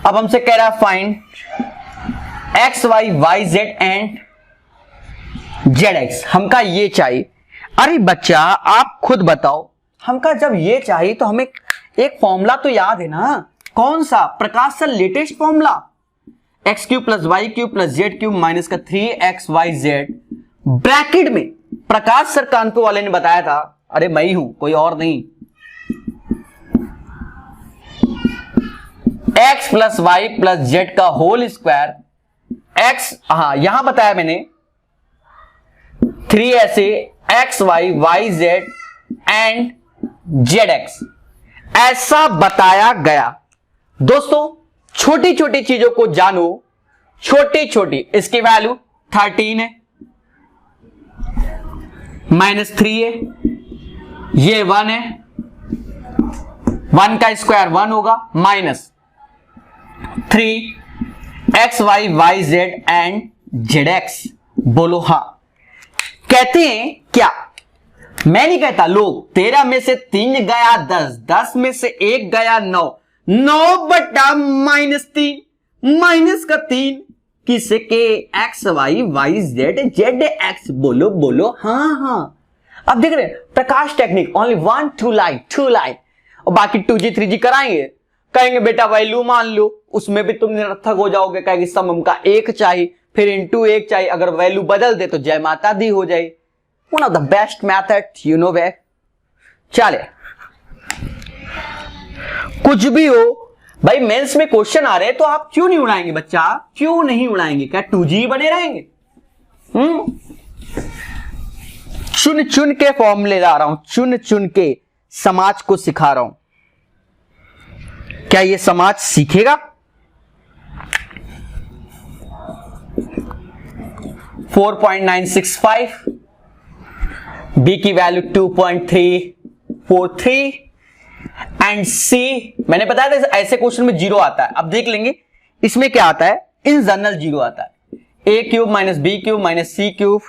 अब हमसे कह रहा है find x Y Y Z and Z x. हमका ये चाहिए। अरे बच्चा आप खुद बताओ, हमका जब ये चाहिए तो हमें एक फॉर्मूला तो याद है ना। कौन सा? Prakash sir latest formula, X cube plus Y cube plus Z cube minus का 3xyz ब्रैकेट में। प्रकाश सर कानपुर वाले ने बताया था, अरे मैं ही हूं, कोई और नहीं। X plus Y plus z का होल स्क्वायर, एक्स, हाँ यहां बताया मैंने 3 ऐसे x Y Y Z and Z x, ऐसा बताया गया। दोस्तों छोटी छोटी चीजों को जानो, छोटी छोटी। इसकी वैल्यू 13 है, -3 है, ये 1 है, 1 का स्क्वायर 1 होगा, -3 x Y Y Z and Z x. बोलो हाँ। कहते हैं क्या? मैं नहीं कहता, लोग 13 में से 3 गया 10, 10 में से 1 गया 9, 9 बटा -3, माइनस का 3 किसके? X Y Y z z x. बोलो बोलो हाँ हाँ। अब देख रहे हैं प्रकाश टेक्निक, ओनली 1 2 लाइन और बाकी 2G 3G कराएंगे। कहेंगे बेटा वैल्यू मान लो, उसमें भी तुम निरर्थक हो जाओगे। कहेंगे सम का 1 चाहिए, फिर इनटू 1 चाहिए, अगर वैल्यू बदल दे तो जय माता दी हो जाए। One of the best method, you know way. चले, कुछ भी हो भाई, मेंस में क्वेश्चन आ रहे हैं तो आप क्यों नहीं उड़ाएंगे बच्चा? क्यों नहीं उड़ाएंगे? क्या 2G बने रहेंगे? चुन चुन के फॉर्मूले ला रहा हूं, चुन चुन के समाज को सिखा रहा हूं। क्या ये समाज सीखेगा? 4.965, बी की वैल्यू 2.343 एंड सी, मैंने बताया था ऐसे क्वेश्चन में 0 आता है। अब देख लेंगे इसमें क्या आता है। इन जनरल 0 आता है, a cube minus b cube minus c cube.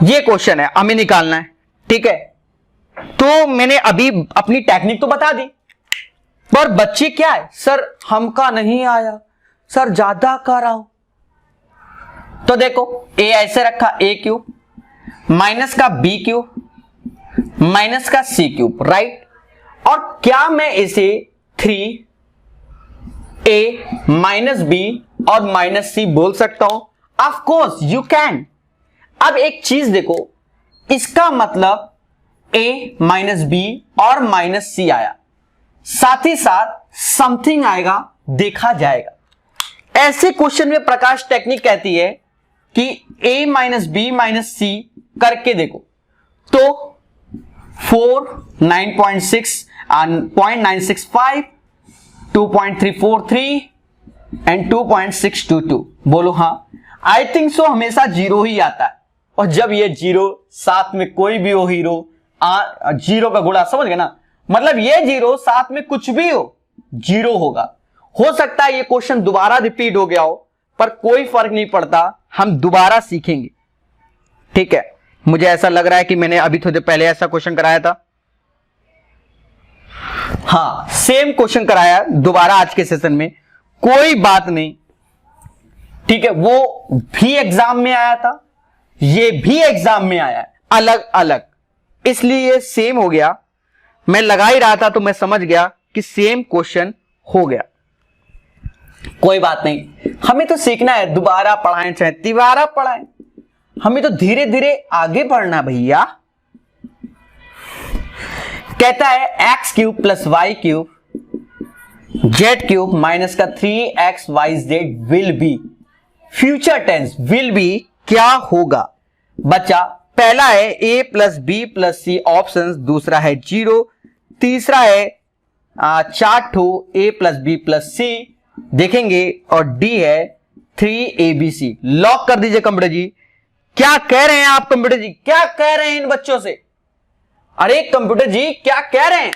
ये क्वेश्चन है, हमें निकालना है, ठीक है। तो मैंने अभी अपनी टेक्निक तो बता दी, पर बच्चे क्या है, सर हमका नहीं आया, सर ज्यादा कर रहा हूं। तो देखो a ऐसे रखा, a क्यूब माइनस का b क्यूब माइनस का c क्यूब, राइट। और क्या मैं इसे 3a माइनस b और माइनस c बोल सकता हूं? Of course you can. अब एक चीज देखो, इसका मतलब a माइनस b और माइनस c आया, साथ ही साथ समथिंग आएगा, देखा जाएगा। ऐसे क्वेश्चन में प्रकाश टेक्निक कहती है कि a माइनस बी माइनस सी करके देखो। तो 4, 9.6 0.965, 2.343 एंड 2.622। बोलो हाँ। आई थिंक सो हमेशा 0 ही आता है, और जब ये 0 साथ में कोई भी हो हीरो, 0 का गुणा, समझ गए ना? मतलब ये 0 साथ में कुछ भी हो 0 होगा। हो सकता है ये क्वेश्चन दोबारा रिपीट हो गया हो, पर कोई फर्क नहीं पड़ता, हम दोबारा सीखेंगे, ठीक है। मुझे ऐसा लग रहा है कि मैंने अभी थोड़ी देर पहले ऐसा क्वेश्चन कराया था। हाँ, सेम क्वेश्चन कराया दोबारा आज के सेशन में, कोई बात नहीं, ठीक है। वो भी एग्जाम में आया था, ये भी एग्जाम में आया है, अलग अलग, इसलिए सेम हो गया। मैं लगा ही रहा था तो मैं समझ गया कि सेम क्वेश्चन हो गया। कोई बात नहीं, हमें तो सीखना है, दोबारा पढ़ाएं चाहे तिबारा पढ़ाएं, हमें तो धीरे धीरे आगे बढ़ना भैया। कहता है x cube plus Y cube z cube minus का 3xyz will be, future tense will be क्या होगा? बच्चा पहला है a plus B plus c option, दूसरा है 0, तीसरा है 4 ठो a plus B plus c देखेंगे और डी है 3abc। लॉक कर दीजिए कंप्यूटर जी। क्या कह रहे हैं आप कंप्यूटर जी, क्या कह रहे हैं इन बच्चों से? अरे कंप्यूटर जी क्या कह रहे हैं?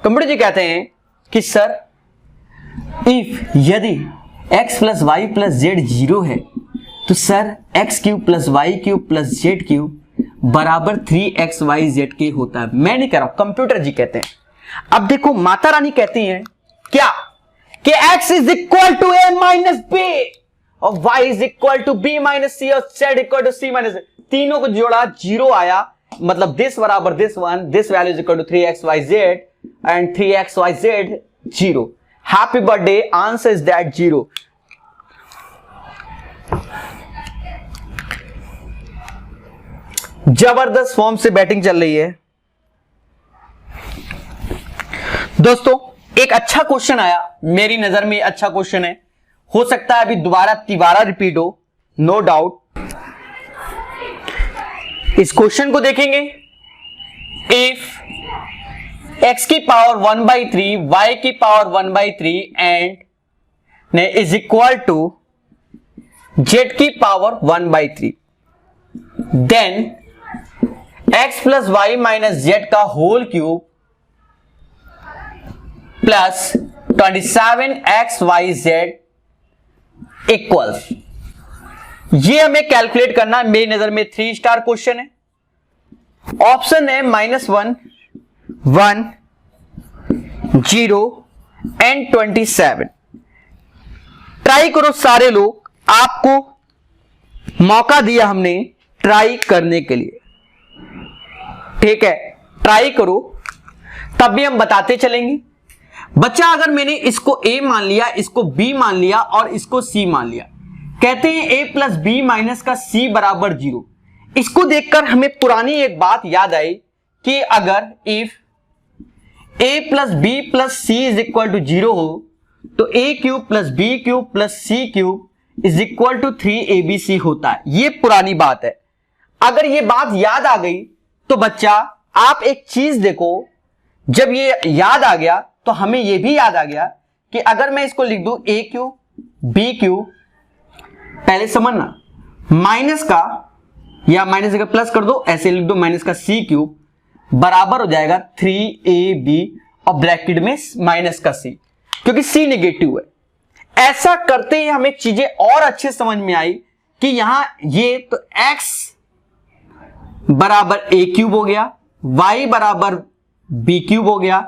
कंप्यूटर जी कहते हैं कि सर इफ यदि x plus Y plus z 0 है तो sir x cube plus Y cube plus Z cube बराबर 3xyz के होता है। मैं नहीं कह रहा हूं, कंप्यूटर जी कहते हैं। अब देखो माता रानी कहती हैं क्या कि x is equal to a minus b और y is equal to b minus c और z equal to c minus. तीनों को जोड़ा 0 आया, मतलब दिस बराबर this one, this value is equal to 3xyz and 3xyz 0। Happy birthday, answer is that 0। जबरदस्त form से बैटिंग चल रही है दोस्तों। एक अच्छा क्वेश्चन आया, मेरी नजर में अच्छा क्वेश्चन है, हो सकता है अभी दोबारा तिबारा रिपीट हो, नो डाउट। इस क्वेश्चन को देखेंगे। इफ x की पावर 1/3 y की power 1/3 and is equal to z की power 1/3 then x plus y minus z का whole cube plus 27xyz equals. ये हमें कैलकुलेट करना है, मेरी नजर में 3 स्टार क्वेश्चन है। ऑप्शन है -1 1 0 एंड 27। ट्राई करो सारे लोग, आपको मौका दिया हमने ट्राई करने के लिए, ठीक है? ट्राई करो तब भी हम बताते चलेंगे। बच्चा अगर मैंने इसको a मान लिया, इसको b मान लिया और इसको c मान लिया, कहते हैं a प्लस बी माइनस का c बराबर 0। इसको देखकर हमें पुरानी एक बात याद आई कि अगर if a plus B plus c is equal to 0 हो तो a cube plus B cube plus c cube is equal to 3abc होता है। ये पुरानी बात है। अगर ये बात याद आ गई तो बच्चा आप एक चीज देखो, जब ये याद आ गया तो हमें ये भी याद आ गया कि अगर मैं इसको लिख दूं a क्यूब बी क्यूब, पहले समझना माइनस का या माइनस का प्लस कर दो, ऐसे लिख दो माइनस का c क्यूब बराबर हो जाएगा 3ab और ब्रैकेट में माइनस का c, क्योंकि c नेगेटिव है। ऐसा करते ही हमें चीजें और अच्छे समझ में आई कि यहां ये तो x बराबर a क्यूब हो गया, y बराबर b क्यूब हो गया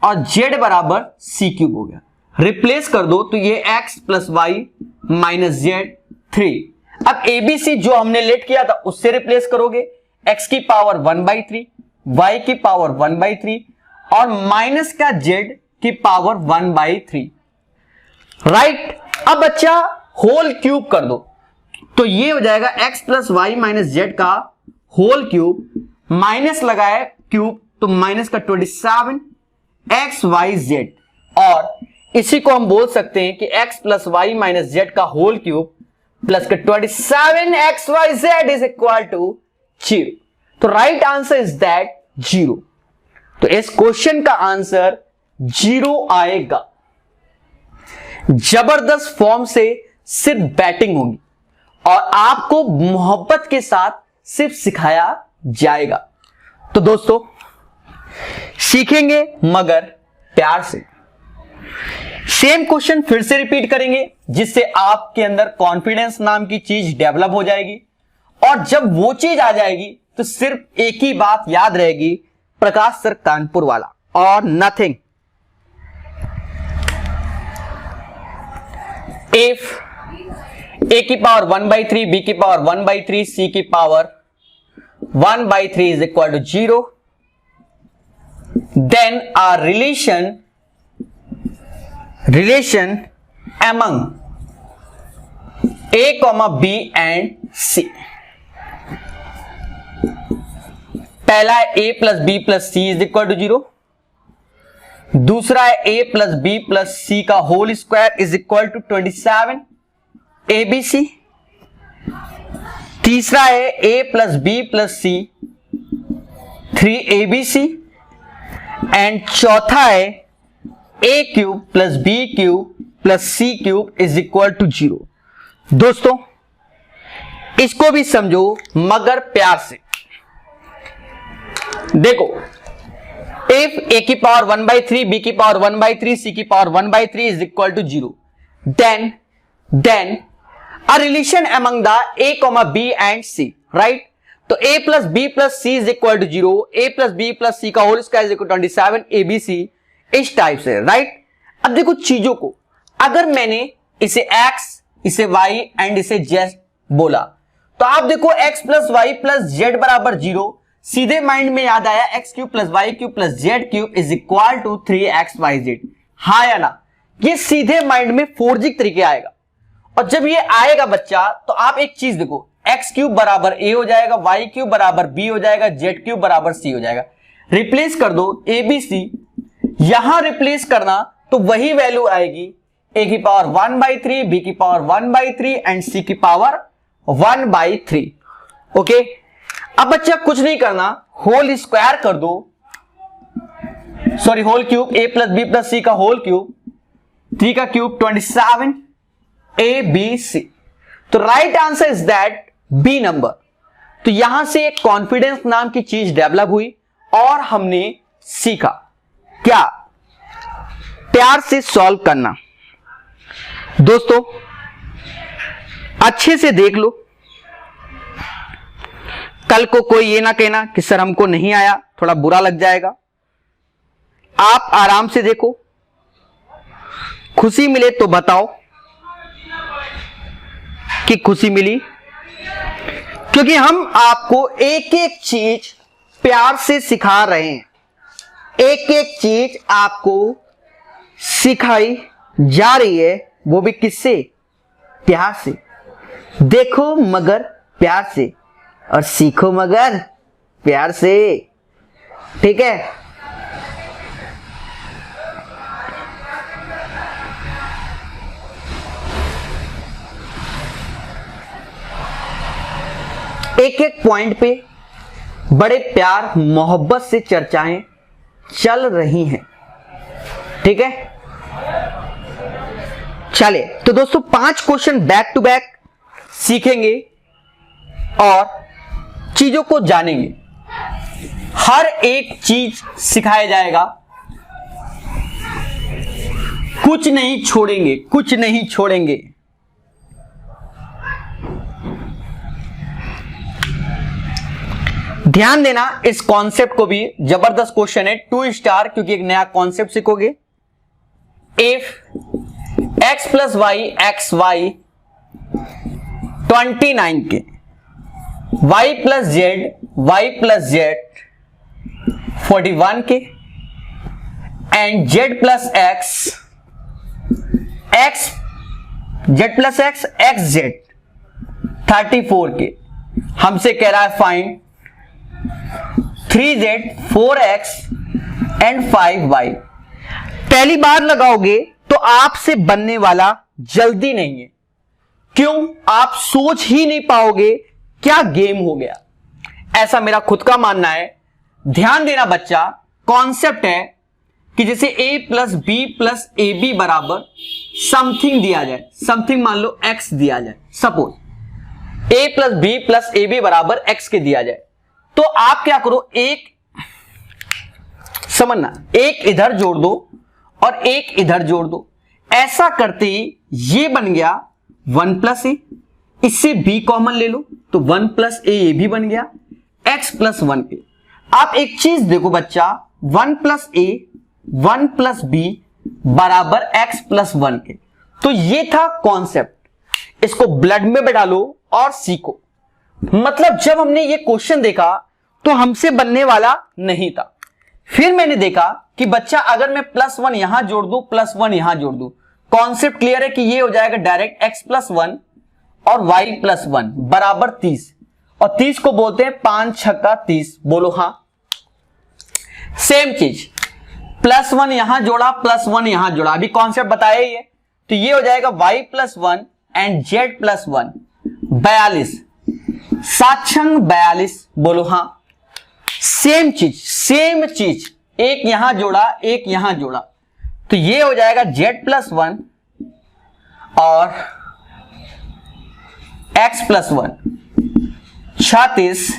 और z बराबर c क्यूब हो गया। रिप्लेस कर दो तो ये x plus y minus z 3। अब abc जो हमने लेट किया था उससे रिप्लेस करोगे, x की पावर 1/3, y की पावर 1/3 और माइनस का z की पावर 1/3, राइट? अब बच्चा होल क्यूब कर दो तो ये हो जाएगा x plus y minus z का होल क्यूब, माइनस लगाए क्यूब तो माइनस का 27xyz, और इसी को हम बोल सकते हैं कि x plus y minus z का होल क्यूब प्लस का 27xyz इज इक्वल टू 0। तो राइट आंसर इज दैट 0। तो इस क्वेश्चन का आंसर 0 आएगा। जबरदस्त फॉर्म से सिर्फ बैटिंग होगी और आपको मोहब्बत के साथ सिर्फ सिखाया जाएगा। तो दोस्तों सीखेंगे मगर प्यार से। सेम क्वेश्चन फिर से रिपीट करेंगे जिससे आपके अंदर कॉन्फिडेंस नाम की चीज डेवलप हो जाएगी, और जब वो चीज आ जाएगी तो सिर्फ एक ही बात याद रहेगी, प्रकाश सर कानपुर वाला और नथिंग। इफ a की पावर 1/3, b की पावर 1/3, c की power 1/3 is equal to 0, then a relation among a, b and c। पहला है a plus B plus c is equal to 0, दूसरा है a plus B plus c का whole square is equal to 27 abc, तीसरा है a plus B plus c 3abc and चौथा है a cube plus B cube plus C cube is equal to 0। दोस्तों इसको भी समझो मगर प्यार से। देखो if a की पावर 1/3 b की पावर 1/3 c की power 1/3 is equal to 0 then a relation among the a, b and c, right? तो a plus b plus c is equal to 0, a plus b plus c का whole square is equal to 27 abc इस type से, right? अब देखो चीजों को, अगर मैंने इसे x, इसे y एंड इसे z बोला तो आप देखो x plus Y plus z बराबर 0, सीधे माइंड में याद आया x cube plus Y cube plus Z cube is equal to 3xyz। हाँ या ना? ये सीधे माइंड में फोर्जिक तरीके आएगा। और जब ये आएगा बच्चा तो आप एक चीज देखो, एक्स क्यूब बराबर ए हो जाएगा, वाई क्यूब बराबर बी हो जाएगा, जेड क्यूब बराबर सी हो जाएगा। रिप्लेस कर दो ए बी सी, यहां रिप्लेस करना तो वही वैल्यू आएगी ए की पावर 1/3, बी की पावर 1/3 एंड सी की पावर 1/3। ओके, अब बच्चा कुछ नहीं करना, होल स्क्वायर कर दो, सॉरी होल क्यूब, ए प्लस बी प्लस सी का होल क्यूब, 3 का क्यूब 27 ए बी सी। तो right answer is that B number. तो यहां से एक कॉन्फिडेंस नाम की चीज डेवलप हुई और हमने सीखा क्या, प्यार से सॉल्व करना। दोस्तों अच्छे से देख लो, कल को कोई ये ना कहना कि सर हमको नहीं आया, थोड़ा बुरा लग जाएगा। आप आराम से देखो, खुशी मिले तो बताओ कि खुशी मिली, क्योंकि हम आपको एक एक चीज प्यार से सिखा रहे हैं, एक एक चीज आपको सिखाई जा रही है, वो भी किससे? प्यार से। देखो मगर प्यार से और सीखो मगर प्यार से, ठीक है? एक एक पॉइंट पे बड़े प्यार मोहब्बत से चर्चाएं चल रही हैं, ठीक है? चले तो दोस्तों 5 क्वेश्चन बैक टू बैक सीखेंगे और चीजों को जानेंगे। हर एक चीज सिखाया जाएगा, कुछ नहीं छोड़ेंगे, कुछ नहीं छोड़ेंगे। ध्यान देना इस कॉन्सेप्ट को भी, जबरदस्त क्वेश्चन है, 2 स्टार, क्योंकि एक नया कॉन्सेप्ट सीखोगे। If x plus y x y 29 के, y प्लस जेड 41 के and z plus x z 34 के, हमसे कह रहा है find 3z 4x and 5y। पहली बार लगाओगे तो आपसे बनने वाला जल्दी नहीं है। क्यों? आप सोच ही नहीं पाओगे क्या गेम हो गया, ऐसा मेरा खुद का मानना है। ध्यान देना बच्चा, कॉन्सेप्ट है कि जैसे a plus B plus a b बराबर समथिंग दिया जाए, समथिंग मान लो x दिया जाए, suppose a plus B plus a b बराबर x के दिया जाए, तो आप क्या करो, एक समझना, एक इधर जोड़ दो और एक इधर जोड़ दो। ऐसा करते ही ये बन गया 1 प्लस ए, इससे b कॉमन ले लो तो 1 प्लस ए ये भी बन गया, x प्लस 1 ए। आप एक चीज देखो बच्चा, 1 प्लस ए 1 प्लस बी बराबर x प्लस 1 ए। तो ये था कॉन्सेप्ट, इसको ब्लड में बैठा लो और सीखो। मतलब जब हमने ये क्वेश्चन देखा तो हमसे बनने वाला नहीं था। फिर मैंने देखा कि बच्चा अगर मैं +1 यहां जोड़ दूं, +1 यहां जोड़ दूं, कॉन्सेप्ट क्लियर है कि ये हो जाएगा डायरेक्ट x प्लस 1 और y प्लस 1 बराबर 30, और 30 को बोलते हैं 5 छक्का 30। बोलो हाँ। सेम चीज, +1 यहां जोड़ा, +1 यहां जोड़ा, अभी कॉन्सेप्ट बताया ही है। तो ये हो जाएगा y plus 1 and z plus 1 42 7 छंग 42, बोलो हाँ। सेम चीज, एक यहां जोड़ा एक यहां जोड़ा, तो ये हो जाएगा z+1 और x+1, 36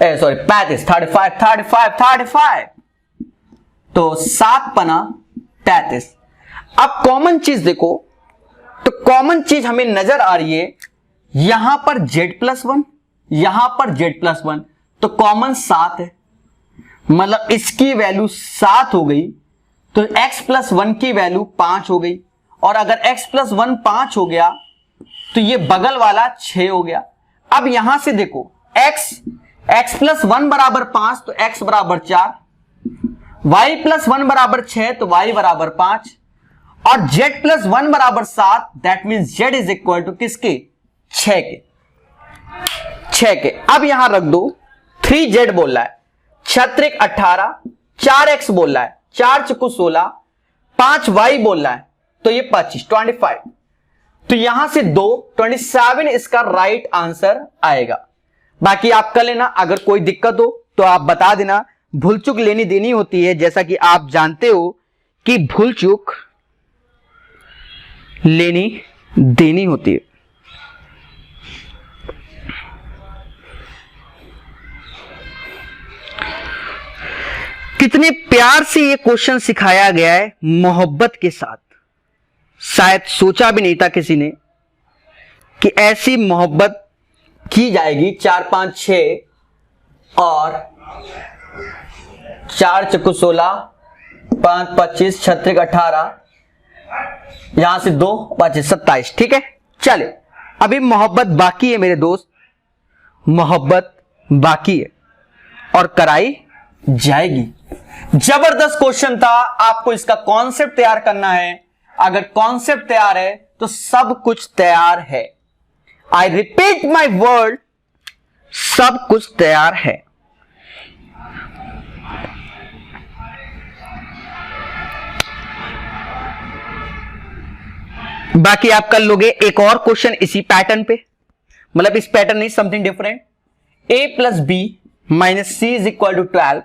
35, तो 7 पना 33। अब कॉमन चीज देखो, तो कॉमन चीज हमें नजर आ रही है, यहां पर z+1 यहां पर z+1, तो कॉमन 7 है, मतलब इसकी वैल्यू 7 हो गई, तो x+1 की वैल्यू 5 हो गई, और अगर x+1 5 हो गया तो ये बगल वाला 6 हो गया। अब यहां से देखो x+1 बराबर 5 तो x बराबर 4, y+1 बराबर 6 तो y बराबर 5, और z+1 बराबर 7, that means z is equal to किसके? 6 के। अब यहां रख दो, 3z बोल रहा है, 6 18, 4x बोल रहा है, 4 चुकू 16, 5y बोल रहा है, तो ये 25 25, तो यहां से 2 27 इसका राइट आंसर आएगा। बाकी आप कर लेना, अगर कोई दिक्कत हो तो आप बता देना। भूल चूक लेनी देनी होती है, जैसा कि आप जानते हो कि भूल चूक लेनी देनी होती है। कितने प्यार से ये क्वेश्चन सिखाया गया है, मोहब्बत के साथ। शायद सोचा भी नहीं था किसी ने कि ऐसी मोहब्बत की जाएगी। 4 5 6 और 4 चक्कू 16, 5 25, 6 18, यहां से 2 5 27, ठीक है। चले, अभी मोहब्बत बाकी है मेरे दोस्त, मोहब्बत बाकी है और कराई जाएगी। जबरदस्त क्वेश्चन था, आपको इसका कॉन्सेप्ट तैयार करना है। अगर कॉन्सेप्ट तैयार है तो सब कुछ तैयार है। आई रिपीट माई वर्ड, सब कुछ तैयार है। बाकी आप कर लोगे एक और क्वेश्चन इसी पैटर्न पे, मतलब इस पैटर्न नहीं, something different. a+b - c is equal to 12,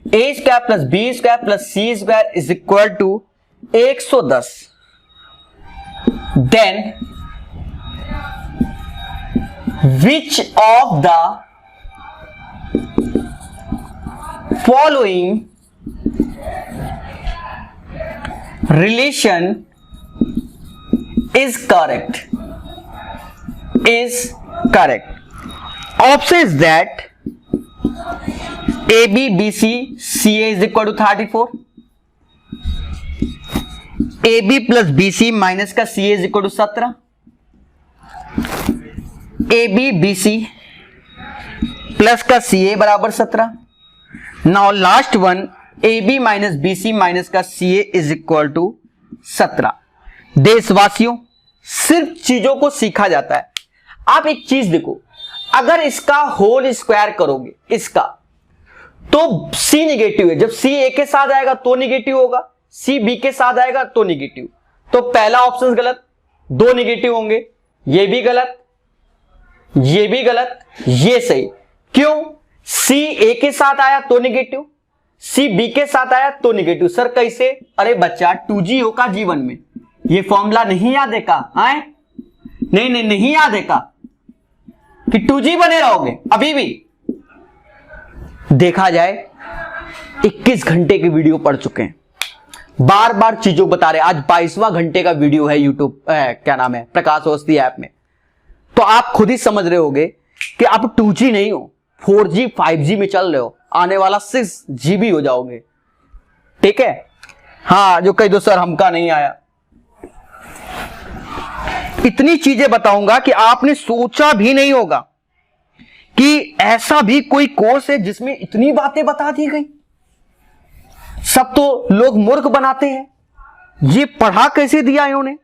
a² + b² + c² is equal to 110। Then which of the following relation is correct? Option is that AB BC CA is equal to 34, AB plus BC minus का CA is equal to 17, AB BC plus का CA बराबर 17। Now last one, AB minus BC minus का CA is equal to 17। देशवासियों, सिर्फ चीजों को सीखा जाता है। आप एक चीज देखो, अगर इसका होल स्क्वायर करोगे इसका, तो C निगेटिव है। जब C A के साथ आएगा तो निगेटिव होगा, C B के साथ आएगा तो निगेटिव। तो पहला ऑप्शन गलत, 2 निगेटिव होंगे, ये भी गलत, ये भी गलत, ये सही। क्यों? C A के साथ आया तो निगेटिव, C B के साथ आया तो निगेटिव। सर कैसे? अरे बच्चा 2G होगा जीवन में, ये फॉर्मूला नहीं याद है का? आए नहीं याद है का कि 2G बने रहोगे अभी भी? देखा जाए 21 घंटे की वीडियो पढ़ चुके हैं, बार बार चीजों बता रहे। आज 22वां घंटे का वीडियो है यूट्यूब, क्या नाम है, प्रकाश अवस्थी ऐप में। तो आप खुद ही समझ रहे होगे कि आप 2G नहीं हो, 4G 5G में चल रहे हो, आने वाला 6GB हो जाओगे। ठीक है, हाँ, जो कह दो सर हमका नहीं आया। इतनी चीजें बताऊंगा कि आपने सोचा भी नहीं होगा कि ऐसा भी कोई कोर्स है जिसमें इतनी बातें बता दी गई। सब तो लोग मूर्ख बनाते हैं, ये पढ़ा कैसे दिया इन्होंने?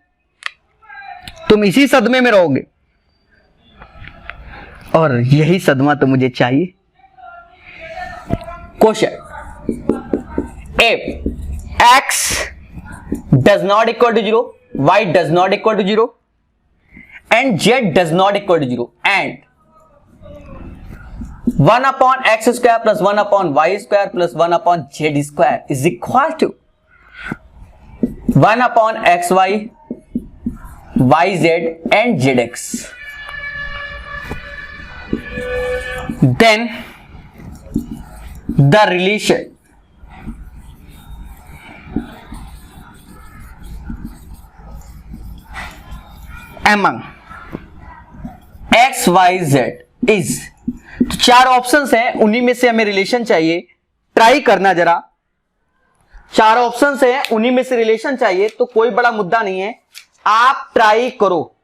तुम इसी सदमे में रहोगे, और यही सदमा तो मुझे चाहिए। Question if x does not equal to 0, y does not equal to 0 and z does not equal to 0 and 1 upon x square plus 1 upon y square plus 1 upon z square is equal to 1 upon xy, yz and zx. Then the relation among x, y, z is, तो चार options हैं, उन्हीं में से हमें relation चाहिए, try करना जरा। चार ऑप्शंस हैं, उन्हीं में से रिलेशन चाहिए, तो कोई बड़ा मुद्दा नहीं है, आप ट्राई करो,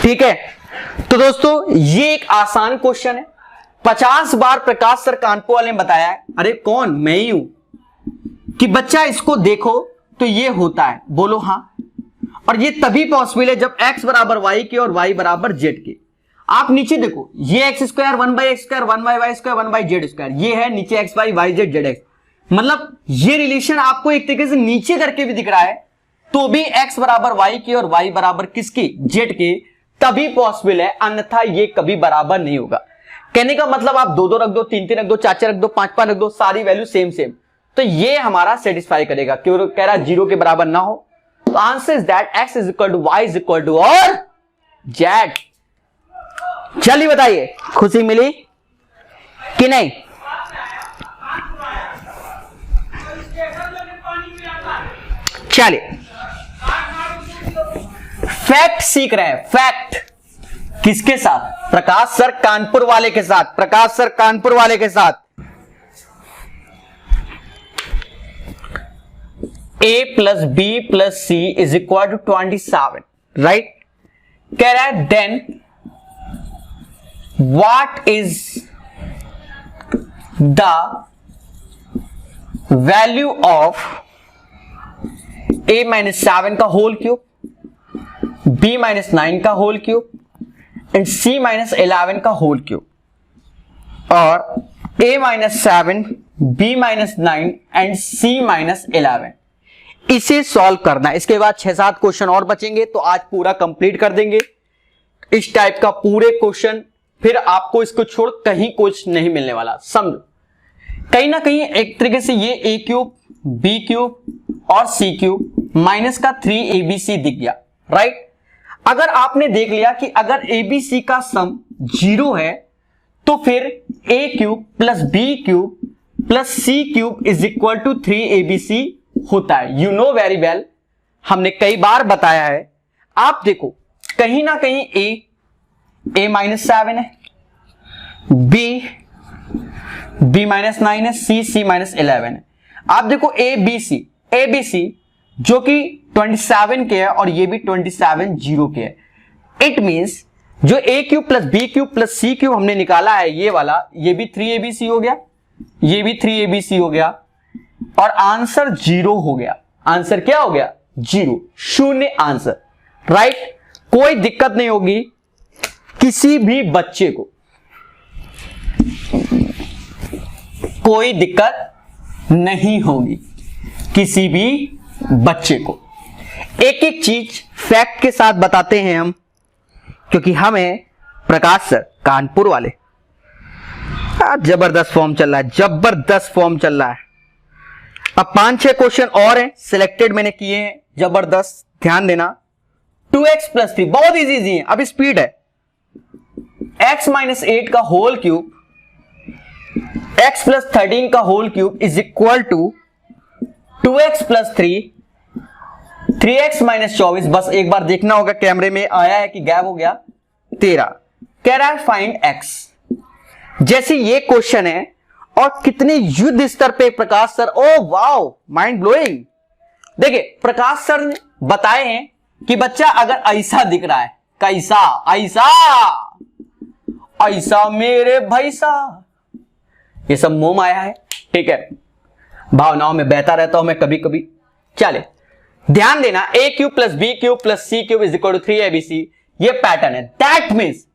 ठीक है। तो दोस्तों ये एक आसान क्वेश्चन है, 50 बार प्रकाश सर कानपुर वाले ने बताया है, अरे कौन, मैं ही हूं, कि बच्चा इसको देखो तो ये होता है, बोलो हां। और ये तभी पॉसिबल है जब x बराबर y के और y बराबर z के। आप नीचे देखो, ये x square 1/x square 1/y square 1/z square, ये है नीचे x y y z z x, मतलब ये रिलेशन आपको एक तरीके से नीचे करके भी दिख रहा है, तो भी x बराबर y के और y बराबर किसकी, z के, तभी पॉसिबल है, अन्यथा ये कभी बराबर नहीं होगा। कहने का मतलब आप 2 2 रख दो, 3 3 रख दो, 4 4 रख दो, 5 5 रख दो, सारी वैल्यू सेम सेम, तो ये हमारा सेटिस्फाई करेगा। क्यों कह रहा है 0 के बराबर ना हो, तो answer is that x is equal to y is equal to और z। चलिए बताइए, खुशी मिली कि नहीं? चलिए फैक्ट सीख रहे हैं, फैक्ट किसके साथ, प्रकाश सर कानपुर वाले के साथ, प्रकाश सर कानपुर वाले के साथ। a plus b plus c is equal to 27, right. कह रहा है then what is the value of a minus 7 का होल क्यूब, b माइनस 9 का whole cube and c minus 11 का होल क्यूब, और a minus 7, b minus 9 and c minus 11, इसे solve करना। इसके बाद 6-7 क्वेश्चन और बचेंगे, तो आज पूरा कंप्लीट कर देंगे इस टाइप का पूरे क्वेश्चन, फिर आपको इसको छोड़ कहीं कुछ नहीं मिलने वाला, समझो। कहीं ना कहीं एक तरीके से ये a क्यूब, b क्यूब और c क्यूब माइनस का 3abc दिख गया, राइट। अगर आपने देख लिया कि अगर abc का सम 0 है, तो फिर a cube plus b cube plus c cube is equal to 3abc होता है। यू नो वेरी वेल, हमने कई बार बताया है। आप देखो कहीं ना कहीं a माइनस 7 है, b माइनस 9 है, c माइनस 11 है। आप देखो abc जो कि 27 के है और ये भी 27 0 के है। इट मींस जो a cube plus b cube plus c cube हमने निकाला है, ये वाला, ये भी 3abc हो गया, ये भी 3abc हो गया, और आंसर 0 हो गया। आंसर क्या हो गया, 0, शून्य आंसर, राइट। कोई दिक्कत नहीं होगी किसी भी बच्चे को, कोई दिक्कत नहीं होगी किसी भी बच्चे को। एक एक चीज फैक्ट के साथ बताते हैं हम, क्योंकि हमें प्रकाश सर कानपुर वाले, जबरदस्त फॉर्म चल रहा है, जबरदस्त फॉर्म चल रहा है। अब 5-6 क्वेश्चन और हैं, सिलेक्टेड मैंने किए हैं, जबरदस्त, ध्यान देना। 2x प्लस 3 बहुत इजी है, अब स्पीड है। x माइनस 8 का होल क्यूब, x प्लस 13 का whole cube is equal to 2x plus 3, 3x minus 24, बस एक बार देखना होगा कैमरे में आया है कि गैप हो गया, 13। कह रहा है फाइंड x। जैसे ये क्वेश्चन है और कितने युद्ध स्तर पे Prakash sir, oh wow, mind blowing. देखिए प्रकाश सर ने बताए हैं कि बच्चा अगर ऐसा दिख रहा है, कैसा, ऐसा ऐसा मेरे भैसा, ये सब मोह माया है, ठीक है, भावनाओं में बहता रहता हूं मैं कभी कभी। चले ध्यान देना, a cube plus b cube plus c cube is equal to 3abc, ये पैटर्न है। दैट मीन्स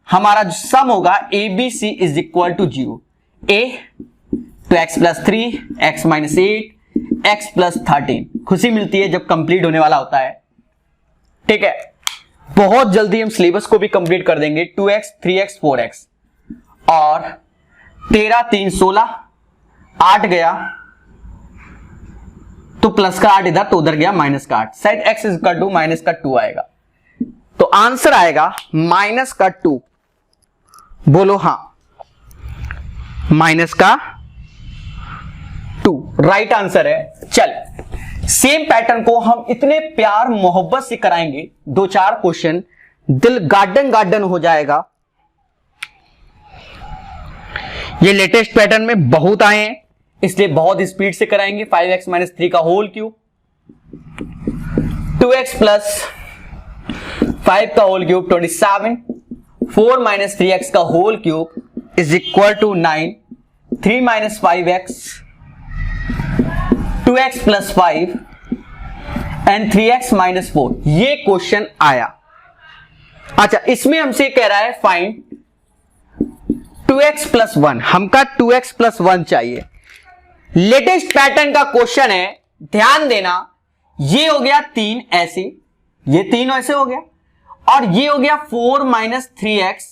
हमारा जो सम होगा abc is equal to 0। a तो x plus 3, x minus 8, x plus 13। खुशी मिलती है जब कंप्लीट होने वाला होता है। ठीक है, बहुत जल्दी हम सिलेबस को भी कंप्लीट कर देंगे। 2x 3x 4x और 13 3 16, 8 गया तो प्लस का 8 इधर, तो उधर गया माइनस का 8। Set x is equal to minus का 2 आएगा, तो आंसर आएगा माइनस का 2। बोलो हाँ, माइनस का 2 राइट आंसर है। चल, सेम पैटर्न को हम इतने प्यार मोहब्बत से कराएंगे, 2-4 क्वेश्चन, दिल गार्डन गार्डन हो जाएगा। ये लेटेस्ट पैटर्न में बहुत आए हैं, इसलिए बहुत स्पीड से कराएंगे। 5x माइनस 3 का होल क्यूब, 2x प्लस 5 का होल क्यूब 27, 4 माइनस 3x का whole cube is equal to 9, 3 minus 5x, 2x plus 5 and 3x minus 4। ये क्वेश्चन आया। अच्छा, इसमें हमसे कह रहा है फाइंड 2x प्लस 1, हमका 2x प्लस 1 चाहिए। लेटेस्ट पैटर्न का क्वेश्चन है, ध्यान देना। ये हो गया 3 ऐसे, ये 3 ऐसे हो गया, और ये हो गया 4 माइनस 3x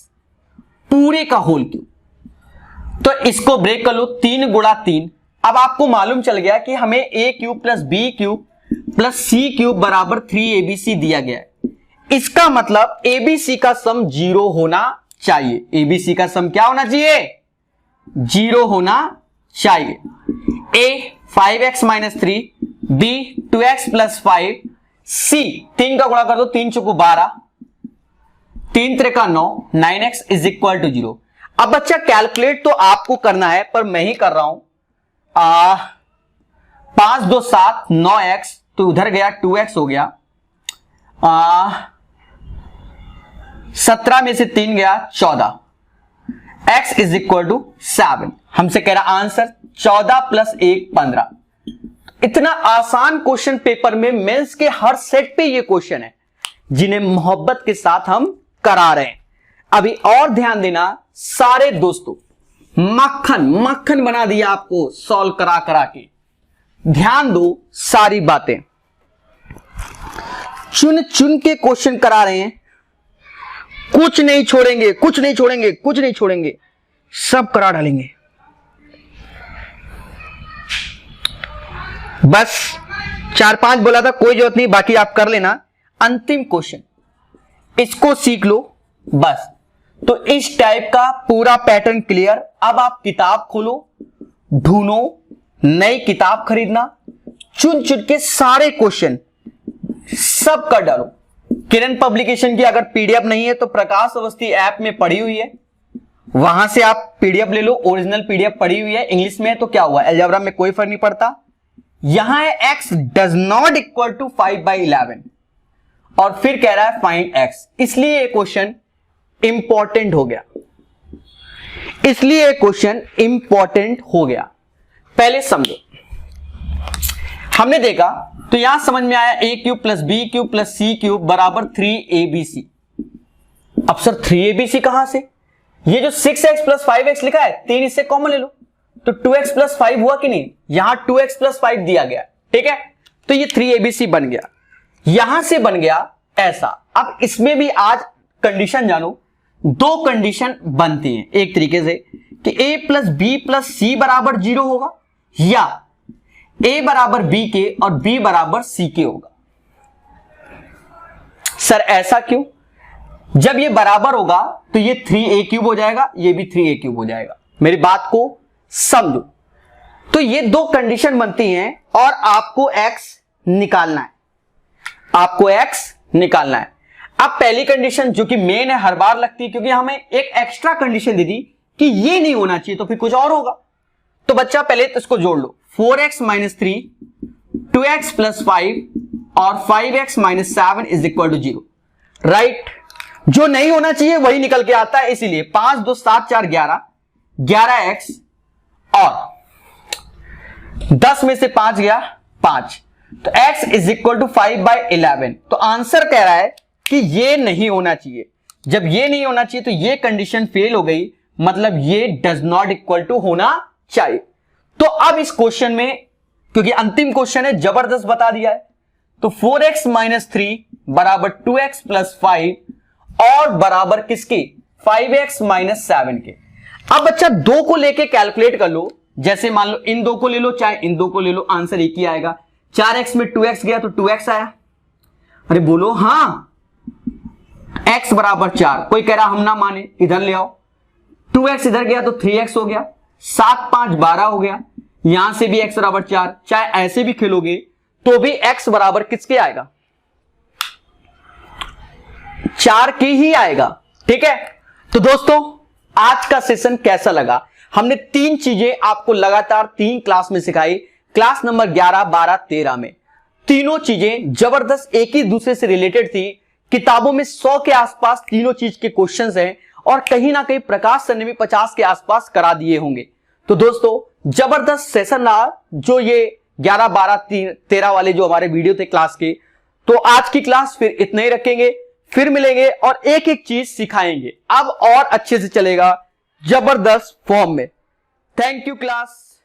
पूरे का होल क्यूब। तो इसको ब्रेक कर लो, 3 गुणा 3। अब आपको मालूम चल गया कि हमें a cube plus B cube plus C cube बराबर 3abc दिया गया है। इसका मतलब abc का सम 0 होना चाहिए। abc का सम क्या होना चाहिए? 0 होना चाहिए। a 5x minus 3, b 2x plus 5, c 3 का गुणा कर दो, 3 चौको 12, 3 त्रिका 9, 9x इज इक्वल टू 0। अब बच्चा कैलकुलेट तो आपको करना है, पर मैं ही कर रहा हूं। 5 2 7, 9x, तो उधर गया 2x हो गया। 17 में से 3 गया 14, x इज इक्वल टू 7। हमसे कह रहा आंसर 14 प्लस 1 15। इतना आसान क्वेश्चन पेपर में मेंस के हर सेट पे ये क्वेश्चन है, जिन्हें मोहब्बत के साथ हम करा रहे हैं। अभी और ध्यान देना सारे दोस्तों, मक्खन मक्खन बना दिया आपको सॉल्व करा करा के। ध्यान दो, सारी बातें चुन चुन के क्वेश्चन करा रहे हैं, कुछ नहीं छोड़ेंगे, कुछ नहीं छोड़ेंगे, कुछ नहीं छोड़ेंगे, सब करा डालेंगे। बस 4-5 बोला था, कोई जरूरत नहीं, बाकी आप कर लेना। अंतिम क्वेश्चन, इसको सीख लो बस। तो इस टाइप का पूरा पैटर्न क्लियर। अब आप किताब खोलो, ढूंढो, नई किताब खरीदना, चुन चुन के सारे क्वेश्चन सब कर डालो। किरण पब्लिकेशन की अगर पीडीएफ नहीं है तो प्रकाश अवस्थी ऐप में पड़ी हुई है, वहां से आप पीडीएफ ले लो। ओरिजिनल पीडीएफ पड़ी हुई है, इंग्लिश में है तो क्या हुआ, अलजेब्रा में कोई फर्क नहीं पड़ता। यहां है x does not equal to 5/11 और फिर कह रहा है फाइंड x, इसलिए ये क्वेश्चन इंपॉर्टेंट हो गया, इसलिए क्वेश्चन इंपॉर्टेंट हो गया। पहले समझो, हमने देखा तो यहां समझ में आया a cube plus B cube plus C cube बराबर 3abc। अब सर 3abc कहां से? ये जो 6x प्लस 5x लिखा है, 3 इससे कॉमन ले लो, तो 2x प्लस 5 हुआ कि नहीं? यहां 2x प्लस 5 दिया गया, ठीक है, तो ये 3abc बन गया। यहां से बन गया ऐसा। अब इसमें भी आज कंडीशन जानो, 2 कंडीशन बनती हैं एक तरीके से कि a plus B plus C बराबर 0 होगा, या a बराबर b के और b बराबर c के होगा। सर ऐसा क्यों? जब ये बराबर होगा तो ये 3a क्यूब हो जाएगा, ये भी 3a क्यूब हो जाएगा। मेरी बात को समझो। तो ये 2 कंडीशन बनती हैं और आपको x निकालना है, आपको x निकालना है। अब पहली कंडीशन जो कि मेन है, हर बार लगती है, क्योंकि हमें एक एक्स्ट्रा कंडीशन दी थी कि ये नहीं होना चाहिए तो फिर कुछ और होगा। तो बच्चा पहले तो इसको जोड़ लो, 4x माइनस 3, 2x प्लस 5 और 5x minus 7 is equal to 0। Right, जो नहीं होना चाहिए वही निकल के आता है, इसीलिए 5 2 7 4 11, 11x और 10 में से 5 गया 5, तो x इज इक्वल टू 5/11। तो आंसर कह रहा है कि ये नहीं होना चाहिए। जब ये नहीं होना चाहिए तो ये कंडीशन फेल हो गई, मतलब ये डज नॉट इक्वल टू होना चाहिए। तो अब इस क्वेश्चन में क्योंकि अंतिम क्वेश्चन है, जबरदस्त बता दिया है। तो 4x माइनस 3 बराबर 2x प्लस 5 और बराबर किसके, 5x माइनस 7 के। अब बच्चा दो को लेके कैलकुलेट कर लो, जैसे मान लो इन दो को ले लो चाहे इन दो को ले लो, आंसर एक ही आएगा। 4x में 2x गया तो 2x आया। अरे बोलो हां, x बराबर 4, कोई कह रहा हम ना माने, इधर ले आओ। 2x इधर गया तो 3x हो गया, 7 5 12 हो गया। यहां से भी x बराबर 4, चाहे ऐसे भी खेलोगे तो भी x बराबर किसके आएगा, 4 के ही आएगा। ठीक है, तो दोस्तों आज का सेशन कैसा लगा? हमने 3 चीजें आपको लगातार 3 क्लास में सिखाई, क्लास नंबर 11 12 13 में। तीनों चीजें जबरदस्त, एक ही दूसरे से रिलेटेड थी। किताबों में 100 के आसपास तीनों चीज के क्वेश्चंस हैं और कहीं ना कहीं प्रकाश सर ने भी 50 के आसपास करा दिए होंगे। तो दोस्तों जबरदस्त सेशन रहा जो ये 11 12 13 वाले जो हमारे वीडियो थे क्लास के। तो आज की क्लास फिर इतना ही रखेंगे, फिर मिलेंगे और एक एक चीज सिखाएंगे, अब और अच्छे से चलेगा, जबरदस्त फॉर्म में। Thank you class.